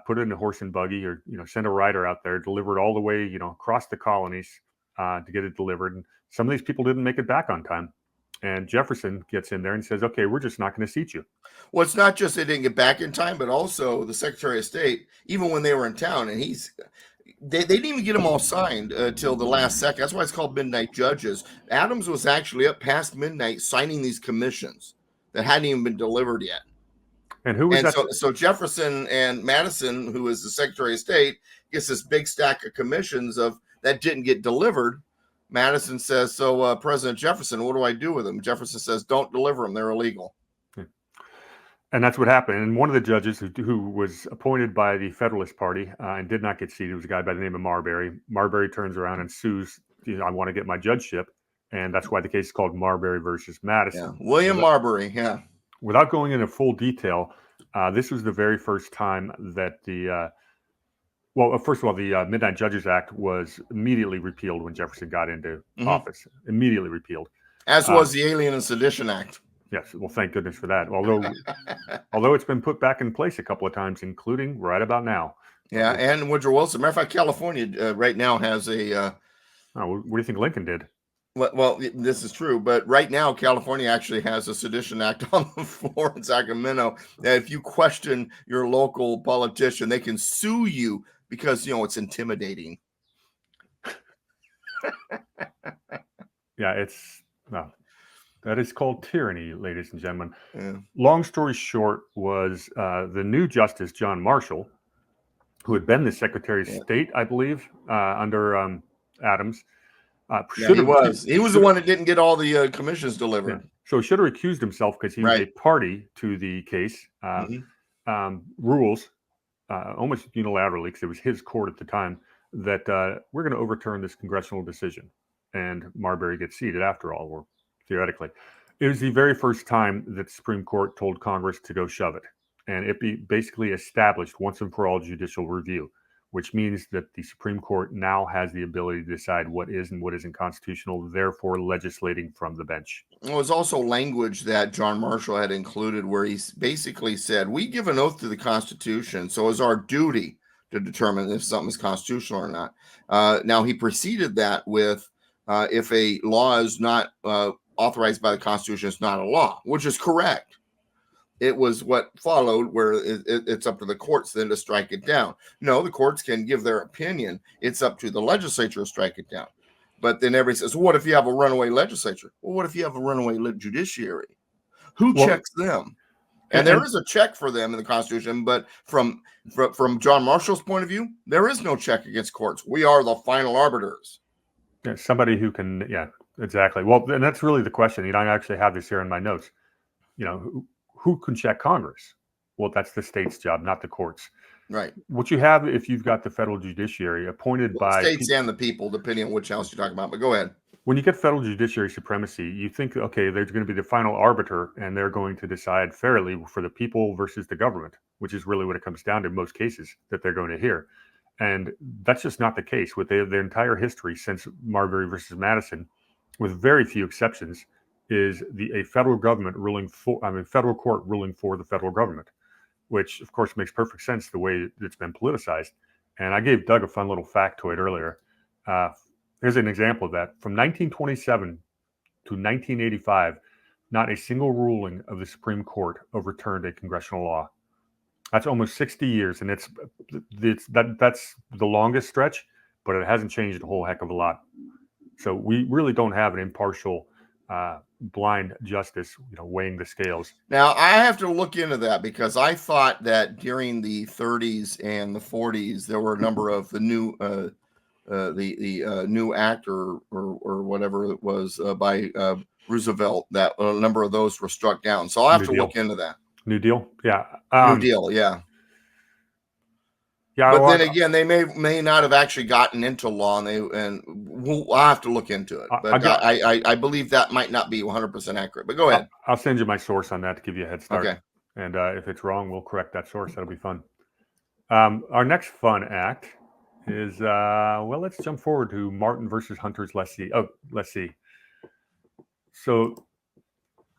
A: put it in a horse and buggy, or send a rider out there, deliver it all the way across the colonies to get it delivered. And some of these people didn't make it back on time. And Jefferson gets in there and says, okay, we're just not going to seat you.
B: Well, it's not just they didn't get back in time, but also the Secretary of State, even when they were in town, and they didn't even get them all signed till the last second. That's why it's called Midnight Judges. Adams was actually up past midnight signing these commissions that hadn't even been delivered yet.
A: And who was that?
B: So Jefferson and Madison, who is the Secretary of State, gets this big stack of commissions that didn't get delivered. Madison says, so President Jefferson, what do I do with them? Jefferson says, don't deliver them. They're illegal.
A: And that's what happened. And one of the judges who was appointed by the Federalist Party and did not get seated was a guy by the name of Marbury. Marbury turns around and sues, I want to get my judgeship. And that's why the case is called Marbury versus Madison.
B: Yeah. William Marbury, yeah.
A: Without going into full detail, this was the very first time that first of all, the Midnight Judges Act was immediately repealed when Jefferson got into office. Immediately repealed.
B: As was the Alien and Sedition Act.
A: Yes, well, thank goodness for that. Although it's been put back in place a couple of times, including right about now.
B: Yeah, and Woodrow Wilson. Matter of fact, California right now has a.
A: What do you think Lincoln did?
B: Well, this is true, but right now California actually has a Sedition Act on the floor in Sacramento. If you question your local politician, they can sue you because it's intimidating.
A: Yeah, that is called tyranny, ladies and gentlemen.
B: Yeah.
A: Long story short was the new Justice John Marshall, who had been the Secretary of State, I believe, under Adams.
B: He was the one that didn't get all the commissions delivered.
A: Yeah. So he should have recused himself because he was a party to the case. Rules almost unilaterally, because it was his court at the time, that we're going to overturn this congressional decision. and Marbury gets seated after all, or theoretically. It was the very first time that the Supreme Court told Congress to go shove it. And it basically established once and for all judicial review, which means that the Supreme Court now has the ability to decide what is and what isn't constitutional, therefore legislating from the bench.
B: It was also language that John Marshall had included where he basically said, we give an oath to the Constitution, so it's our duty to determine if something is constitutional or not. Now, he preceded that with if a law is not authorized by the Constitution, it's not a law, which is correct. It was what followed where it's up to the courts then to strike it down. No, the courts can give their opinion. It's up to the legislature to strike it down. But then everybody says, well, what if you have a runaway legislature? Well, what if you have a runaway judiciary? Who checks them? And there is a check for them in the Constitution, but from John Marshall's point of view, there is no check against courts. We are the final arbiters.
A: Yeah, somebody who can, yeah, exactly. Well, and that's really the question. You know, I actually have this here in my notes. You know, who can check Congress? Well, that's the state's job, not the courts.
B: Right.
A: What you have, if you've got the federal judiciary appointed by
B: states and the people, depending on which house you're talking about. But go ahead.
A: When you get federal judiciary supremacy, you think, okay, there's going to be the final arbiter, and they're going to decide fairly for the people versus the government, which is really what it comes down to in most cases that they're going to hear. And that's just not the case with their entire history since Marbury versus Madison, with very few exceptions, is a federal government ruling for, federal court ruling for the federal government, which of course makes perfect sense the way it's been politicized. And I gave Doug a fun little factoid earlier. Here's an example of that. From 1927 to 1985, not a single ruling of the Supreme Court overturned a congressional law. That's almost 60 years, and that's the longest stretch, but it hasn't changed a whole heck of a lot. So we really don't have an impartial, blind justice, weighing the scales.
B: Now I have to look into that because I thought that during the 30s and the 40s there were a number of the new new act or whatever it was by Roosevelt, that a number of those were struck down. So I'll have to look into that.
A: New Deal, yeah.
B: New Deal, yeah.
A: Yeah,
B: but then again, they may not have actually gotten into law, and I'll have to look into it. But I believe that might not be 100% accurate. But go ahead.
A: I'll send you my source on that to give you a head start.
B: Okay.
A: And if it's wrong, we'll correct that source. That'll be fun. Our next fun act is let's jump forward to Martin versus Hunter's lessee. Oh, let's see. So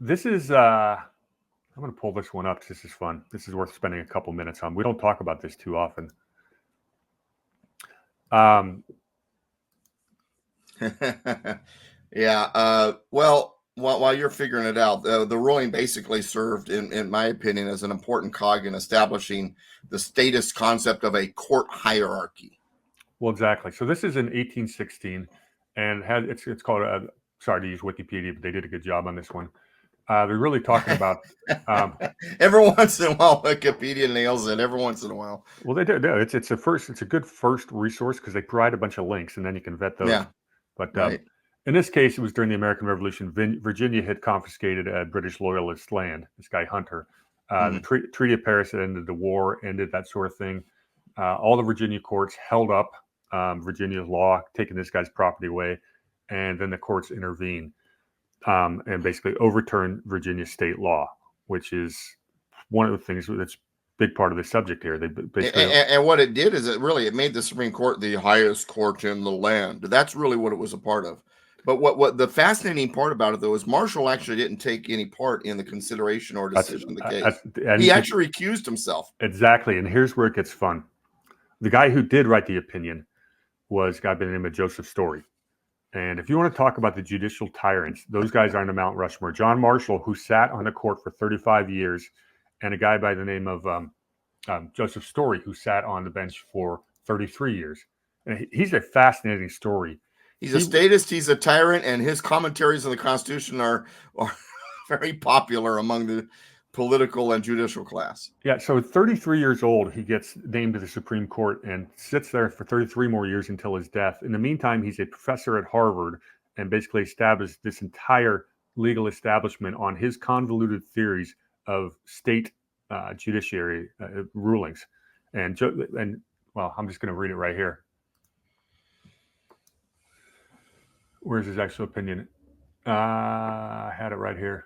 A: this is I'm going to pull this one up because this is fun. This is worth spending a couple minutes on. We don't talk about this too often.
B: Yeah. Well, while you're figuring it out, the ruling basically served, in my opinion, as an important cog in establishing the statist concept of a court hierarchy.
A: Well, exactly. So this is in 1816, and it's called. Sorry to use Wikipedia, but they did a good job on this one. They're really talking about
B: every once in a while. Wikipedia nails it every once in a while.
A: Well, they do. It's a good first resource because they provide a bunch of links, and then you can vet those.
B: Yeah.
A: But
B: right.
A: In this case, it was during the American Revolution. Virginia had confiscated British loyalist land. This guy Hunter. The Treaty of Paris ended the war, ended that sort of thing. All the Virginia courts held up Virginia's law, taking this guy's property away, and then the courts intervened. And basically overturn Virginia state law, which is one of the things that's a big part of the subject here. They basically
B: and what it did is it made the Supreme Court the highest court in the land. That's really what it was a part of. But what the fascinating part about it, though, is Marshall actually didn't take any part in the consideration or decision of the case. He actually recused himself.
A: Exactly, and here's where it gets fun. The guy who did write the opinion was a guy by the name of Joseph Story. And if you want to talk about the judicial tyrants, those guys aren't a Mount Rushmore. John Marshall, who sat on the court for 35 years, and a guy by the name of Joseph Story, who sat on the bench for 33 years. And he's a fascinating story.
B: He's a statist, he's a tyrant, and his commentaries on the Constitution are very popular among the political and judicial class.
A: Yeah, so at 33 years old, he gets named to the Supreme Court and sits there for 33 more years until his death. In the meantime, he's a professor at Harvard and basically established this entire legal establishment on his convoluted theories of state judiciary rulings. And well, I'm just going to read it right here. Where's his actual opinion? I had it right here.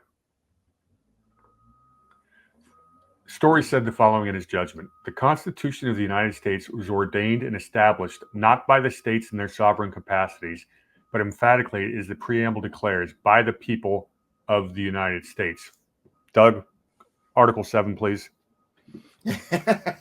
A: Story said the following in his judgment: the Constitution of the United States was ordained and established not by the states in their sovereign capacities, but emphatically, as the preamble declares, by the people of the United States. Doug, Article 7, please.
B: Yeah,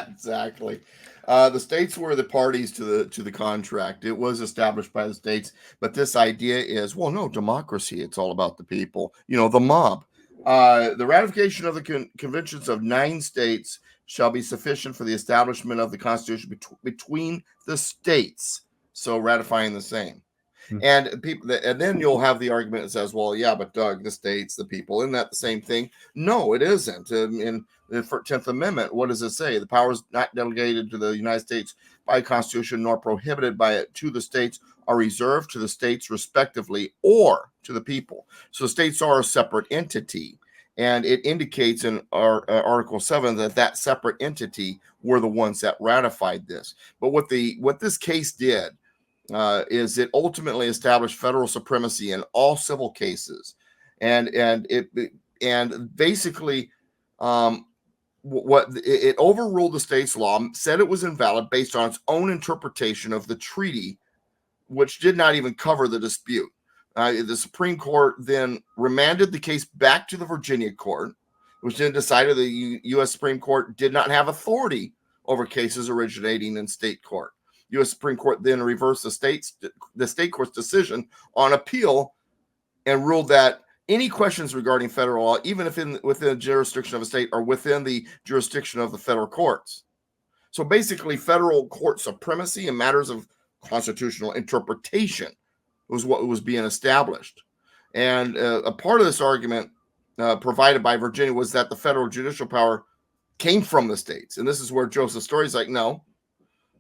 B: exactly. The states were the parties to the contract. It was established by the states, but this idea is, well, no, democracy. It's all about the people. The mob. The ratification of the conventions of 9 states shall be sufficient for the establishment of the Constitution between the states. So ratifying the same. And people, and then you'll have the argument that says, well, yeah, but Doug, the states, the people, isn't that the same thing? No, it isn't. In the 10th Amendment, what does it say? The power is not delegated to the United States by Constitution nor prohibited by it to the states, are reserved to the states respectively or to the people. So states are a separate entity. And it indicates in Article 7 that separate entity were the ones that ratified this. But what this case did is it ultimately established federal supremacy in all civil cases, and basically what it overruled the state's law, said it was invalid based on its own interpretation of the treaty, which did not even cover the dispute. The Supreme Court then remanded the case back to the Virginia court, which then decided the U.S. Supreme Court did not have authority over cases originating in state court. U.S. Supreme Court then reversed the state court's decision on appeal and ruled that any questions regarding federal law, even if within the jurisdiction of a state, are within the jurisdiction of the federal courts. So basically, federal court supremacy in matters of constitutional interpretation was what was being established. And a part of this argument provided by Virginia was that the federal judicial power came from the states. And this is where Joseph Story's like, no.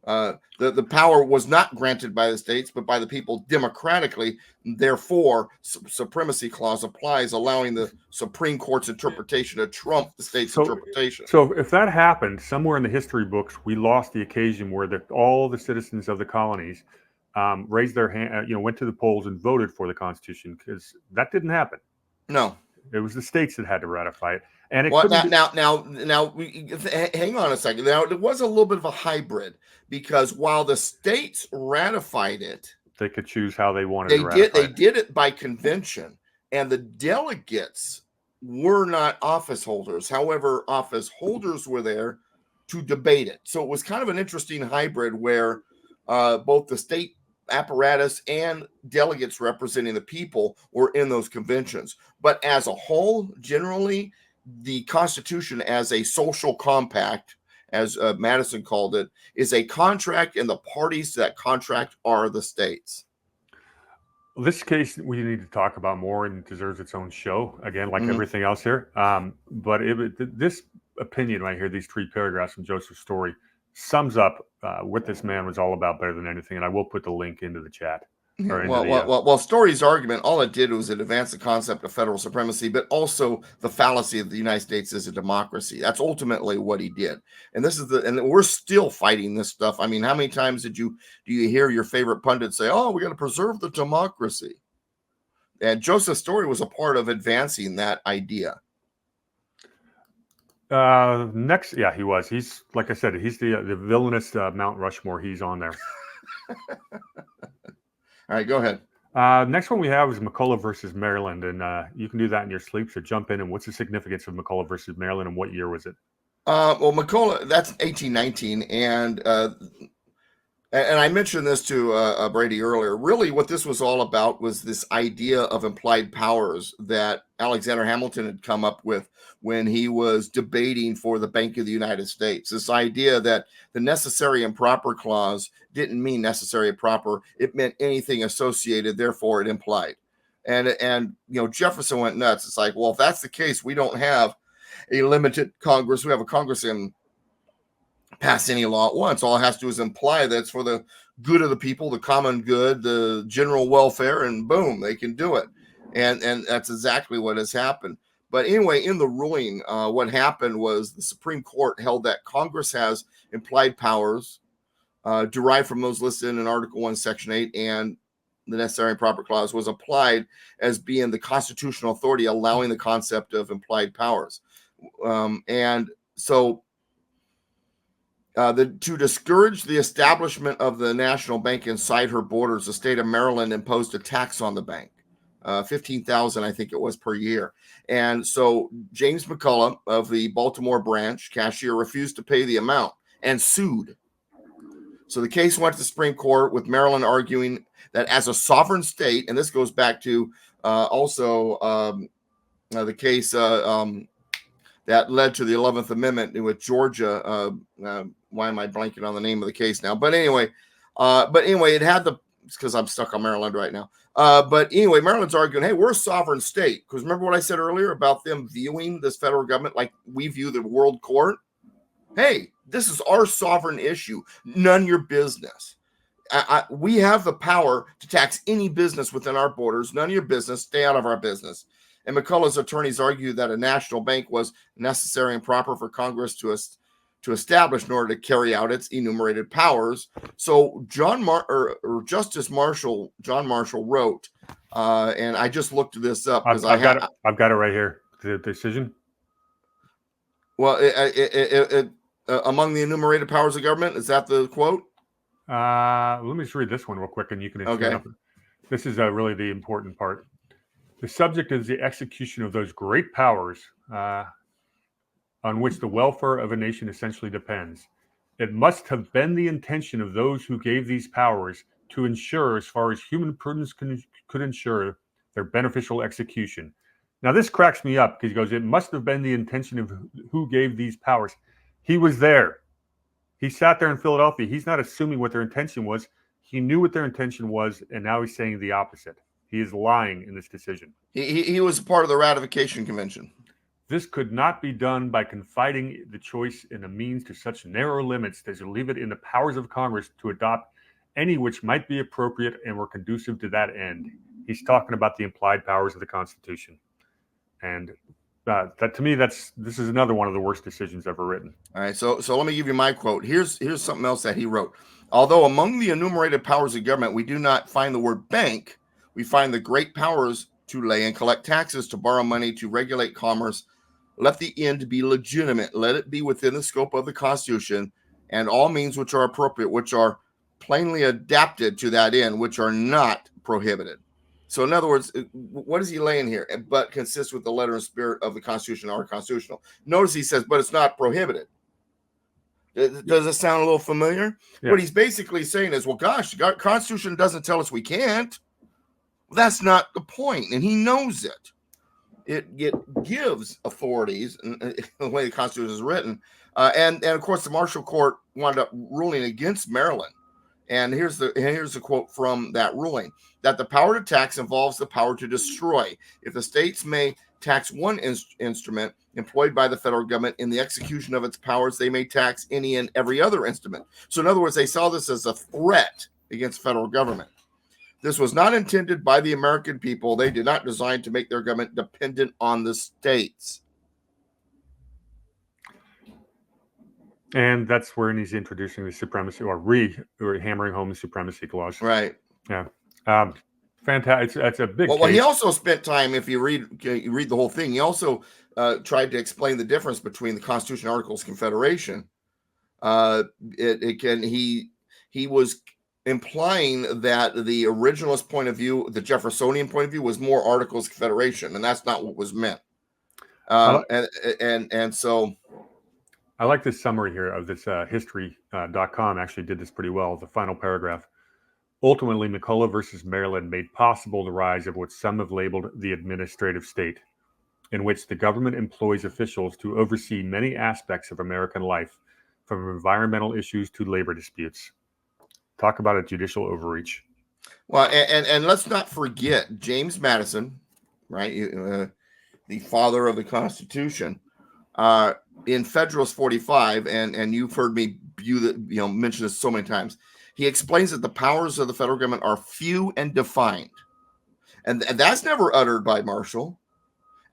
B: The power was not granted by the states, but by the people democratically. Therefore, supremacy clause applies, allowing the Supreme Court's interpretation to trump the state's interpretation.
A: So if that happened, somewhere in the history books, we lost the occasion where all the citizens of the colonies raised their hand, went to the polls and voted for the Constitution, because that didn't happen.
B: No.
A: It was the states that had to ratify it. And it
B: now, hang on a second. Now, it was a little bit of a hybrid, because while the states ratified it,
A: they could choose how they wanted to ratify it.
B: They did it by convention, and the delegates were not office holders. However, office holders were there to debate it. So it was kind of an interesting hybrid where both the state apparatus and delegates representing the people were in those conventions. But as a whole, generally, the Constitution as a social compact, as Madison called it, is a contract, and the parties to that contract are the states.
A: This case we need to talk about more, and deserves its own show, again, like everything else here. But this opinion right here, these 3 paragraphs from Joseph's story, sums up what this man was all about better than anything. And I will put the link into the chat.
B: Well, Story's argument, all it did was it advanced the concept of federal supremacy, but also the fallacy of the United States as a democracy. That's ultimately what he did. And and we're still fighting this stuff. I mean, how many times do you hear your favorite pundit say, "Oh, we got to preserve the democracy"? And Joseph Story was a part of advancing that idea.
A: Next, yeah, he was. He's, like I said, he's the villainous Mount Rushmore. He's on there.
B: All right, go ahead.
A: Next one we have is McCulloch versus Maryland, and you can do that in your sleep. So jump in. And what's the significance of McCulloch versus Maryland, and what year was it?
B: Well, McCulloch, that's 1819, and I mentioned this to Brady earlier. Really, what this was all about was this idea of implied powers that Alexander Hamilton had come up with when he was debating for the Bank of the United States. This idea that the necessary and proper clause didn't mean necessary and proper. It meant anything associated, therefore it implied. And Jefferson went nuts. It's like, well, if that's the case, we don't have a limited Congress. We have a Congress in pass any law at once. All it has to do is imply that it's for the good of the people, the common good, the general welfare, and boom, they can do it. And that's exactly what has happened. But anyway, in the ruling, what happened was the Supreme Court held that Congress has implied powers derived from those listed in Article 1, Section 8, and the necessary and proper clause, was applied as being the constitutional authority allowing the concept of implied powers. And so to discourage the establishment of the national bank inside her borders, the state of Maryland imposed a tax on the bank, $15,000, I think it was, per year. And so James McCullough of the Baltimore branch cashier refused to pay the amount and sued. So the case went to the Supreme Court, with Maryland arguing that as a sovereign state, and this goes back to also the case that led to the 11th Amendment with Georgia. Why am I blanking on the name of the case now? But anyway, it had because I'm stuck on Maryland right now. But anyway, Maryland's arguing, hey, we're a sovereign state. Because remember what I said earlier about them viewing this federal government like we view the world court? Hey, this is our sovereign issue. None of your business. We have the power to tax any business within our borders. None of your business. Stay out of our business. And McCullough's attorneys argued that a national bank was necessary and proper for Congress to establish in order to carry out its enumerated powers. So Justice Marshall, John Marshall wrote, and I just looked this up because I've
A: got it right here. The decision.
B: Well, among the enumerated powers of government, is that the quote?
A: Let me just read this one real quick, and you can. Okay. This is really the important part. The subject is the execution of those great powers on which the welfare of a nation essentially depends. It must have been the intention of those who gave these powers to ensure, as far as human prudence could ensure, their beneficial execution. Now, this cracks me up because he goes, it must have been the intention of who gave these powers. He was there. He sat there in Philadelphia. He's not assuming what their intention was. He knew what their intention was, and now he's saying the opposite. He is lying in this decision.
B: He was part of the ratification convention.
A: This could not be done by confiding the choice in a means to such narrow limits as to leave it in the powers of Congress to adopt any which might be appropriate and were conducive to that end. He's talking about the implied powers of the Constitution. And that, to me, this is another one of the worst decisions ever written.
B: All right, so let me give you my quote. Here's something else that he wrote. Although among the enumerated powers of government, we do not find the word bank, we find the great powers to lay and collect taxes, to borrow money, to regulate commerce. Let the end be legitimate. Let it be within the scope of the Constitution, and all means which are appropriate, which are plainly adapted to that end, which are not prohibited. So in other words, what is he laying here? But consists with the letter and spirit of the Constitution are constitutional. Notice he says, but it's not prohibited. Does it sound a little familiar? Yeah. What he's basically saying is, well, gosh, the Constitution doesn't tell us we can't. Well, that's not the point, and he knows it. It gives authorities, the way the Constitution is written, and of course the Marshall Court wound up ruling against Maryland. And here's the quote from that ruling: that the power to tax involves the power to destroy. If the states may tax one instrument employed by the federal government in the execution of its powers, they may tax any and every other instrument. So in other words, they saw this as a threat against federal government. This was not intended by the American people. They did not design to make their government dependent on the states.
A: And that's where he's introducing the supremacy, or hammering home the supremacy clause.
B: Right.
A: Yeah. Fantastic. That's a big.
B: Well, he also spent time. If you read the whole thing, he also tried to explain the difference between the Constitution and Articles of Confederation. He was implying that the originalist point of view, the Jeffersonian point of view, was more Articles of Confederation, and that's not what was meant. And so.
A: I like this summary here of this history.com actually did this pretty well. The final paragraph. Ultimately, McCullough versus Maryland made possible the rise of what some have labeled the administrative state, in which the government employs officials to oversee many aspects of American life, from environmental issues to labor disputes. Talk about a judicial overreach.
B: Well, and let's not forget James Madison, right? The father of the Constitution. In Federalist 45, and you've heard me mention this so many times, he explains that the powers of the federal government are few and defined. And that's never uttered by Marshall.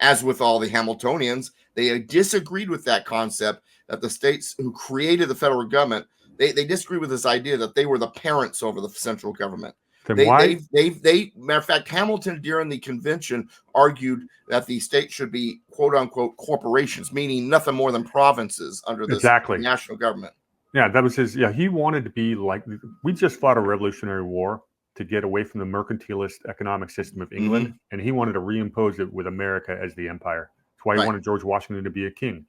B: As with all the Hamiltonians, they disagreed with that concept that the states who created the federal government, they disagreed with this idea that they were the parents over the central government.
A: Then why?
B: Matter of fact, Hamilton during the convention argued that the state should be quote unquote corporations, meaning nothing more than provinces under this
A: Exactly.
B: national government.
A: Yeah, that was his. Yeah, he wanted to be like, we just fought a Revolutionary War to get away from the mercantilist economic system of England, and he wanted to reimpose it with America as the empire. That's why he wanted George Washington to be a king.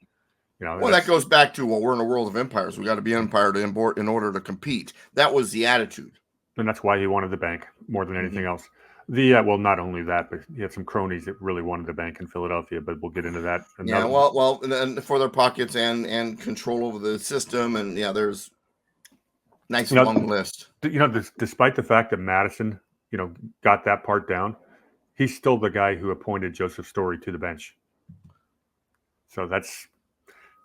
B: Well, that goes back to, well, we're in a world of empires. We got to be an empire to import in order to compete. That was the attitude.
A: And that's why he wanted the bank more than anything else. Well, not only that, but he had some cronies that really wanted the bank in Philadelphia, but we'll get into that.
B: And for their pockets and control over the system. And there's nice long list.
A: Despite the fact that Madison, got that part down, he's still the guy who appointed Joseph Story to the bench. So that's,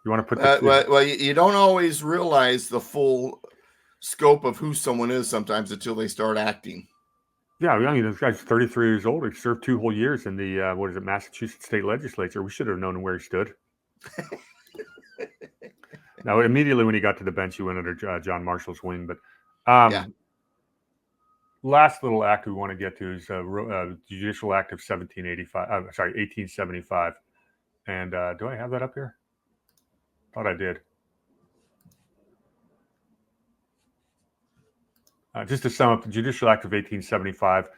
A: you want to put that.
B: Well, you don't always realize the full scope of who someone is sometimes until they start acting.
A: Yeah, I mean, this guy's 33 years old. He served 2 whole years in the Massachusetts state legislature. We should have known where he stood. Now, immediately when he got to the bench, he went under John Marshall's wing. But last little act we want to get to is Judicial Act of 1875. And do I have that up here? Thought I did. Just to sum up, the Judicial Act of 1875.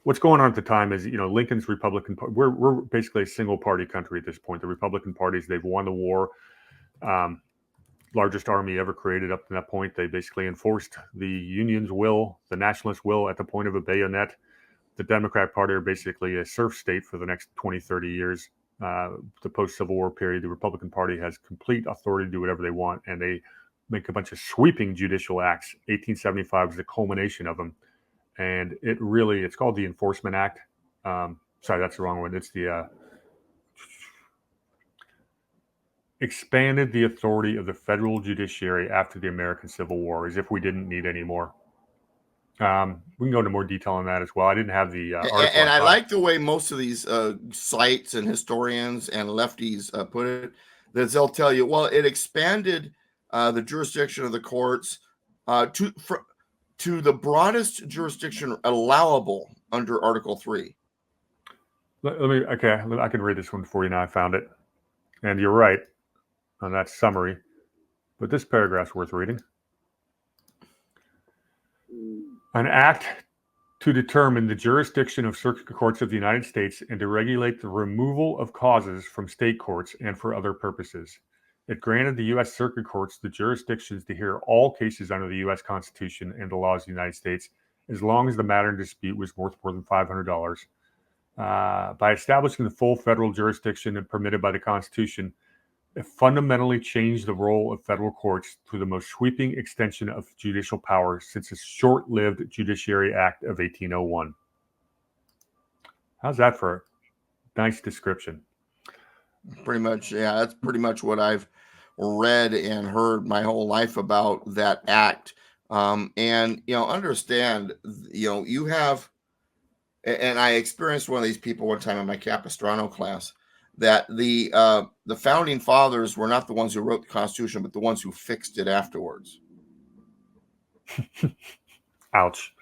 A: What's going on at the time is, Lincoln's Republican Party. We're basically a single party country at this point. The Republican parties, they've won the war. Largest army ever created up to that point. They basically enforced the Union's will, the Nationalist will, at the point of a bayonet. The Democrat Party are basically a serf state for the next 20, 30 years. The post-Civil War period, the Republican Party has complete authority to do whatever they want, and they make a bunch of sweeping judicial acts. 1875 is the culmination of them. And it's called the Enforcement Act. Sorry, that's the wrong one. It's the expanded the authority of the federal judiciary after the American Civil War, as if we didn't need any more. We can go into more detail on that as well. I didn't have the article.
B: And I like the way most of these sites and historians and lefties put it, that they'll tell you, well, it expanded the jurisdiction of the courts to the broadest jurisdiction allowable under Article 3.
A: I can read this one for you now. I found it. And you're right on that summary, but this paragraph's worth reading. An act to determine the jurisdiction of circuit courts of the United States and to regulate the removal of causes from state courts and for other purposes. It granted the U.S. Circuit Courts the jurisdictions to hear all cases under the U.S. Constitution and the laws of the United States, as long as the matter in dispute was worth more than $500. By establishing the full federal jurisdiction and permitted by the Constitution, it fundamentally changed the role of federal courts through the most sweeping extension of judicial power since the short-lived Judiciary Act of 1801. How's that for a nice description?
B: Pretty much, yeah. That's pretty much what I've read and heard my whole life about that act. And understand, you have, and I experienced one of these people one time in my Capistrano class, that the founding fathers were not the ones who wrote the Constitution, but the ones who fixed it afterwards.
A: Ouch.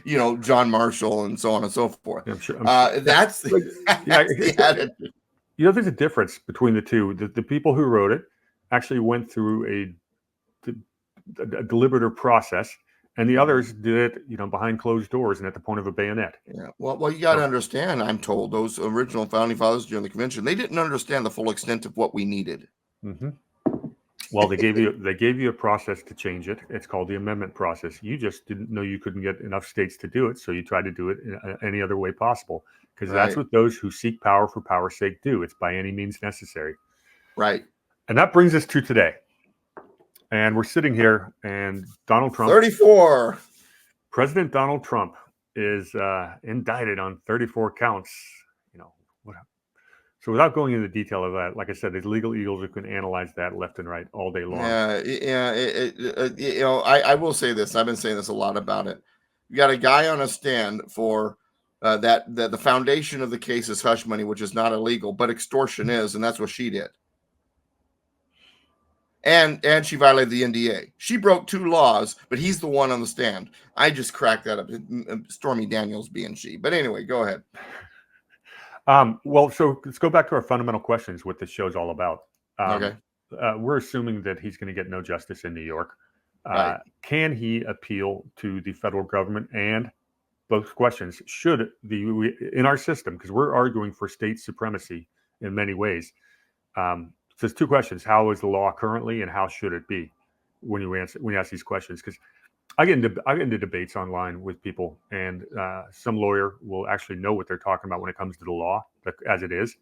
B: John Marshall and so on and so forth.
A: Yeah, I'm sure.
B: That's the attitude.
A: There's a difference between the two. The people who wrote it actually went through a deliberative process, and the others did it, behind closed doors and at the point of a bayonet.
B: Yeah. Well, you got to understand. I'm told those original founding fathers during the convention, they didn't understand the full extent of what we needed.
A: Mm-hmm. Well, they gave you a process to change it. It's called the amendment process. You just didn't know you couldn't get enough states to do it, so you tried to do it in any other way possible, because that's what those who seek power for power's sake do. It's by any means necessary.
B: Right.
A: And that brings us to today. And we're sitting here, and Donald Trump,
B: 34.
A: President Donald Trump is indicted on 34 counts. So without going into the detail of that, like I said, there's legal eagles who can analyze that left and right all day long.
B: Yeah. I will say this. I've been saying this a lot about it. You got a guy on a stand for that the foundation of the case is hush money, which is not illegal, but extortion is, and that's what she did. And she violated the NDA. She broke 2 laws, but he's the one on the stand. I just cracked that up. Stormy Daniels being she. But anyway, go ahead.
A: Well, so let's go back to our fundamental questions, what this show's all about.
B: Okay.
A: We're assuming that he's going to get no justice in New York.
B: Right.
A: Can he appeal to the federal government? And both questions, should in our system, because we're arguing for state supremacy in many ways. So there's 2 questions: how is the law currently, and how should it be? When you ask these questions, because I get into debates online with people, and some lawyer will actually know what they're talking about when it comes to the law as it is,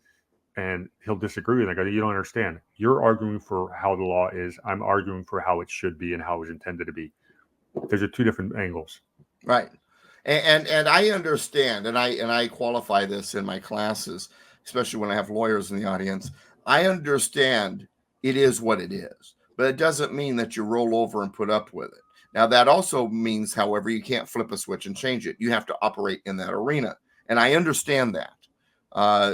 A: and he'll disagree. And I go, "You don't understand. You're arguing for how the law is. I'm arguing for how it should be and how it was intended to be. Those are 2 different angles."
B: Right. And I understand, and I qualify this in my classes, especially when I have lawyers in the audience. I understand it is what it is, but it doesn't mean that you roll over and put up with it. Now, that also means, however, you can't flip a switch and change it. You have to operate in that arena, and I understand that.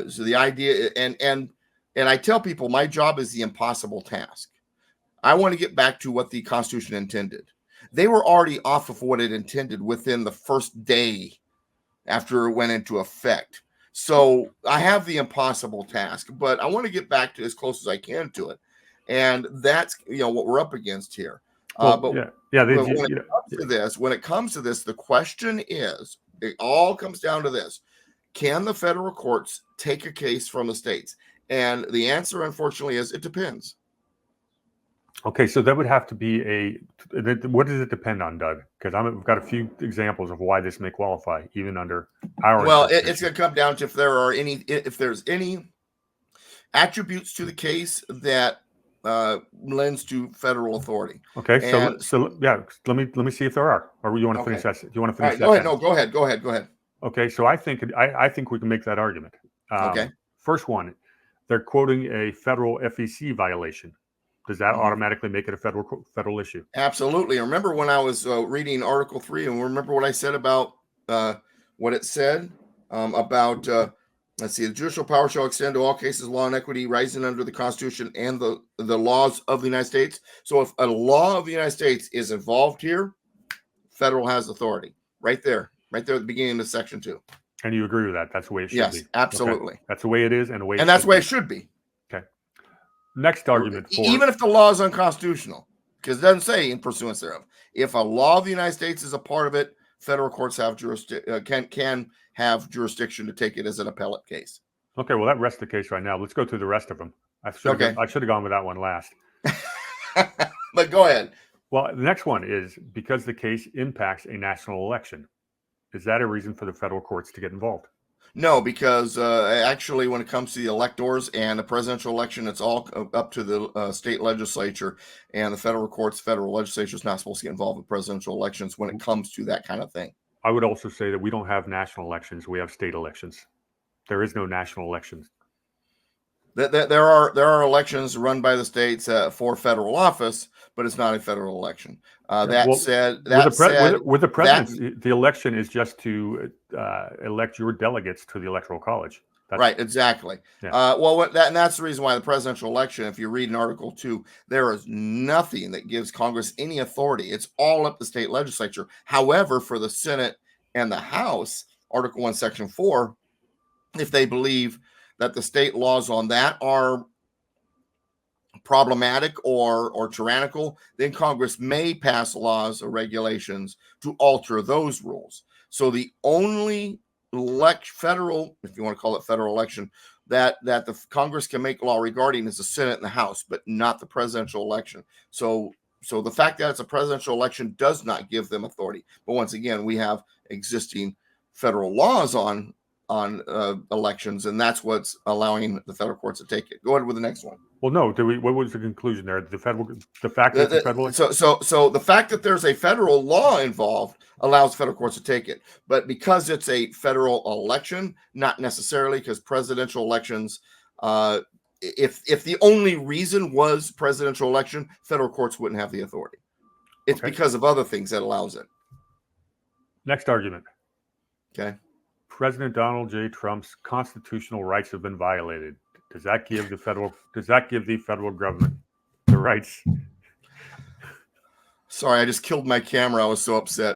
B: So the idea, and I tell people, my job is the impossible task. I want to get back to what the Constitution intended. They were already off of what it intended within the first day after it went into effect. So I have the impossible task, but I want to get back to as close as I can to it. And that's, what we're up against here.
A: Well,
B: But when it comes to this, the question is, it all comes down to this: can the federal courts take a case from the states? And the answer, unfortunately, is it depends.
A: Okay, so that would have to be what does it depend on, Doug? Because I've got a few examples of why this may qualify, even under our.
B: Well, it's going to come down to if there's any attributes to the case that lends to federal authority.
A: Okay, so yeah, let me see if there are. Or you want to finish that? Do you want to finish that?
B: Go ahead. No, go ahead.
A: Okay, so I think we can make that argument.
B: Okay.
A: First one, they're quoting a federal FEC violation. Does that automatically make it a federal issue?
B: Absolutely. Remember when I was reading Article 3, and remember what I said about what it said about, let's see, the judicial power shall extend to all cases of law and equity rising under the Constitution and the laws of the United States. So if a law of the United States is involved here, federal has authority. Right there at the beginning of Section 2.
A: And you agree with that? That's the way it should be?
B: Yes, absolutely.
A: Okay. That's the way it is, and
B: that's the way it should be.
A: Okay. Next argument for
B: even if the law is unconstitutional, because it doesn't say in pursuance thereof. If a law of the United States is a part of it, federal courts have can have jurisdiction to take it as an appellate case.
A: Okay, well that rests the case right now. Let's go through the rest of them. I should have gone with that one last.
B: But go ahead.
A: Well, the next one is because the case impacts a national election. Is that a reason for the federal courts to get involved?
B: No, because actually, when it comes to the electors and the presidential election, it's all up to the state legislature, and the federal courts, federal legislature is not supposed to get involved with presidential elections when it comes to that kind of thing.
A: I would also say that we don't have national elections; we have state elections. There is no national elections.
B: There are elections run by the states for federal office, but it's not a federal election. With
A: the president, the election is just to elect your delegates to the Electoral College.
B: Right, exactly.
A: Yeah.
B: And that's the reason why the presidential election, if you read in Article 2, there is nothing that gives Congress any authority. It's all up to the state legislature. However, for the Senate and the House, Article 1, Section 4, if they believe that the state laws on that are problematic or tyrannical, then Congress may pass laws or regulations to alter those rules. So the only federal, if you want to call it federal election, that the Congress can make law regarding is the Senate and the House, but not the presidential election. So the fact that it's a presidential election does not give them authority. But once again, we have existing federal laws on elections, and that's what's allowing the federal courts to take it. Go ahead with the next one.
A: Well, no. What was the conclusion there? The fact that the federal.
B: So the fact that there's a federal law involved allows federal courts to take it, but because it's a federal election, not necessarily, because presidential elections, if the only reason was presidential election, federal courts wouldn't have the authority. It's because of other things that allows it.
A: Next argument.
B: Okay.
A: President Donald J. Trump's constitutional rights have been violated. Does that give the federal government the rights.
B: Sorry, I just killed my camera. I was so upset.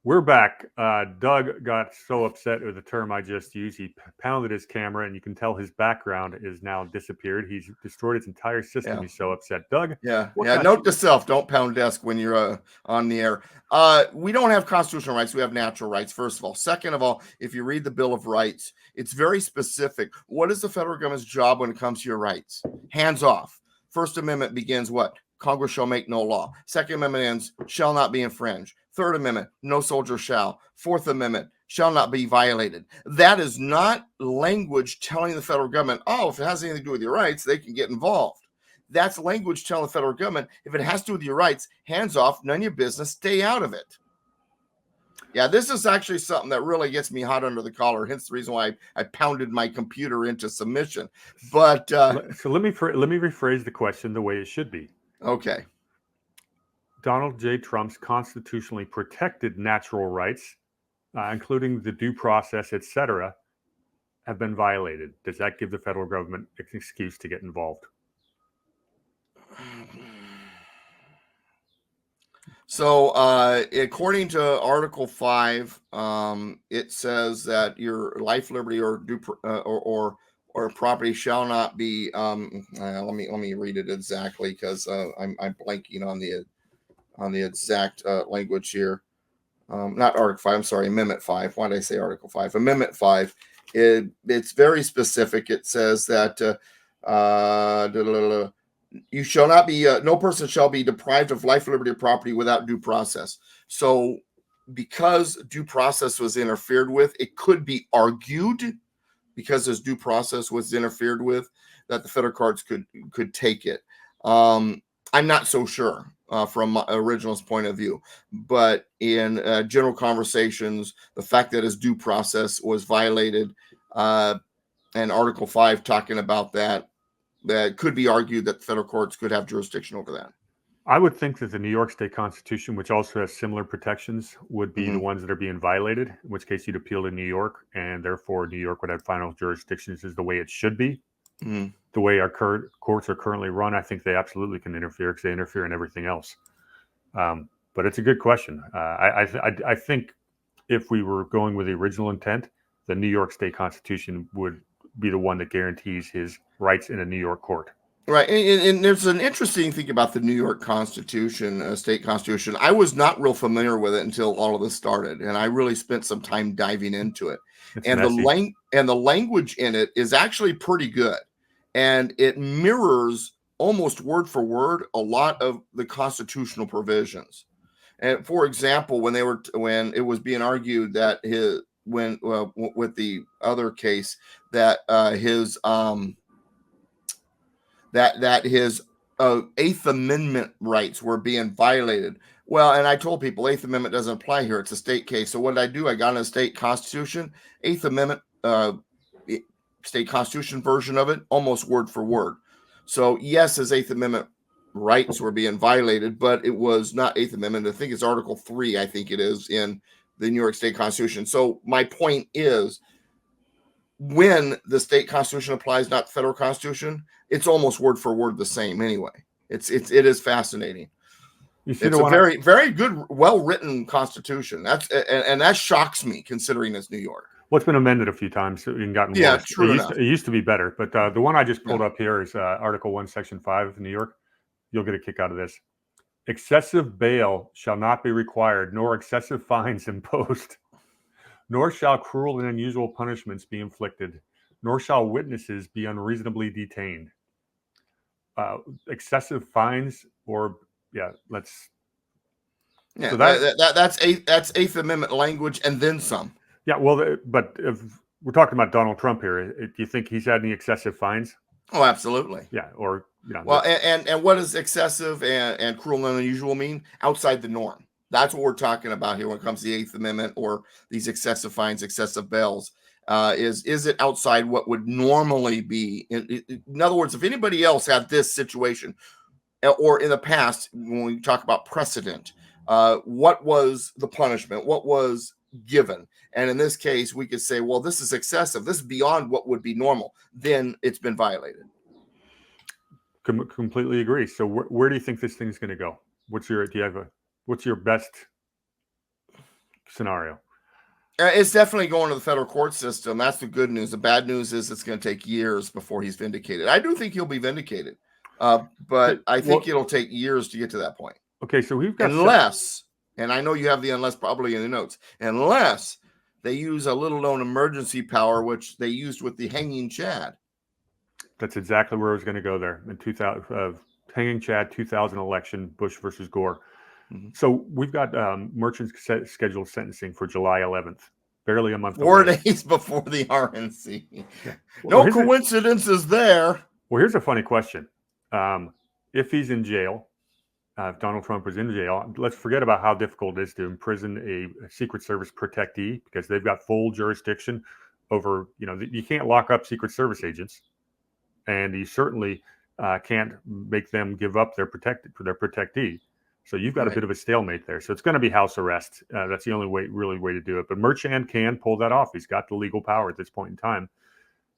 A: We're back. Doug got so upset with the term I just used. He pounded his camera, and you can tell his background is now disappeared. He's destroyed his entire system.
B: Yeah.
A: He's so upset. Doug?
B: Yeah. Note to self, don't pound desk when you're on the air. We don't have constitutional rights. We have natural rights, first of all. Second of all, if you read the Bill of Rights, it's very specific. What is the federal government's job when it comes to your rights? Hands off. First Amendment begins what? Congress shall make no law. Second Amendment ends, shall not be infringed. Third Amendment, no soldier shall. Fourth Amendment, shall not be violated. That is not language telling the federal government, oh, if it has anything to do with your rights, they can get involved. That's language telling the federal government, if it has to do with your rights, hands off, none of your business, stay out of it. Yeah, this is actually something that really gets me hot under the collar, hence the reason why I pounded my computer into submission. But
A: so let me rephrase the question the way it should be.
B: Okay.
A: Donald J. Trump's constitutionally protected natural rights, including the due process, etc., have been violated. Does that give the federal government an excuse to get involved?
B: So, according to Article 5, it says that your life, liberty, or property shall not be. Let me read it exactly because I'm blanking on the exact language here. Not Article 5. I'm sorry, Amendment 5. Why did I say Article 5? Amendment 5. It's very specific. It says that you shall not be, no person shall be deprived of life, liberty, or property without due process. So because due process was interfered with, it could be argued, because this due process was interfered with, that the federal courts could take it. I'm not so sure from my original's point of view, but in general conversations, the fact that his due process was violated, and Article 5 talking about that could be argued that the federal courts could have jurisdiction over that.
A: I would think that the New York State Constitution, which also has similar protections, would be the ones that are being violated, in which case you'd appeal to New York, and therefore New York would have final jurisdictions is the way it should be. The way our current courts are currently run, I think they absolutely can interfere because they interfere in everything else. But it's a good question. I think if we were going with the original intent, the New York State Constitution would be the one that guarantees his rights in a New York court.
B: Right. And there's an interesting thing about the New York Constitution, state constitution. I was not real familiar with it until all of this started, and I really spent some time diving into it. And the language in it is actually pretty good, and it mirrors almost word for word a lot of the constitutional provisions. And for example, when it was being argued that with the other case that his Eighth Amendment rights were being violated. Well, and I told people Eighth Amendment doesn't apply here. It's a state case. So what did I do? I got in a state constitution, Eighth Amendment, state constitution version of it, almost word for word. So yes, his Eighth Amendment rights were being violated, but it was not Eighth Amendment. I think it's Article 3, I think it is, in the New York State Constitution. So my point is, when the state constitution applies, not the federal constitution, it's almost word for word the same anyway. It is fascinating. It's a very, very good, well-written constitution. That shocks me considering it's New York.
A: Well, it's been amended a few times and gotten worse. True enough. It used to be better, but the one I just pulled up here is Article 1, Section 5 of New York. You'll get a kick out of this. Excessive bail shall not be required, nor excessive fines imposed. Nor shall cruel and unusual punishments be inflicted, nor shall witnesses be unreasonably detained. Excessive fines, that's
B: Eighth Amendment language and then some.
A: Yeah, well, but if we're talking about Donald Trump here, do you think he's had any excessive fines?
B: Oh, absolutely.
A: Yeah, or
B: well, and what does excessive and cruel and unusual mean? Outside the norm. That's what we're talking about here when it comes to the Eighth Amendment or these excessive fines, excessive bails. Is it outside what would normally be? In other words, if anybody else had this situation, or in the past, when we talk about precedent, what was the punishment? What was given? And in this case, we could say, well, this is excessive. This is beyond what would be normal. Then it's been violated.
A: Completely agree. So where do you think this thing's going to go? What's your best scenario?
B: It's definitely going to the federal court system. That's the good news. The bad news is it's going to take years before he's vindicated. I do think he'll be vindicated, but I think it'll take years to get to that point.
A: Okay, so we've got
B: unless, and I know you have the unless probably in the notes, unless they use a little known emergency power, which they used with the hanging Chad.
A: That's exactly where I was going to go there. In 2000, hanging Chad 2000 election, Bush versus Gore. Mm-hmm. So we've got Merchant's scheduled sentencing for July 11th, barely a month
B: 4 days before the RNC. Yeah. No coincidences there.
A: Well, here's a funny question. If he's in jail, if Donald Trump is in jail, let's forget about how difficult it is to imprison a Secret Service protectee, because they've got full jurisdiction over, you can't lock up Secret Service agents, and you certainly can't make them give up their protectee. So you've got a bit of a stalemate there. So it's going to be house arrest. That's the only way to do it. But Merchant can pull that off. He's got the legal power at this point in time.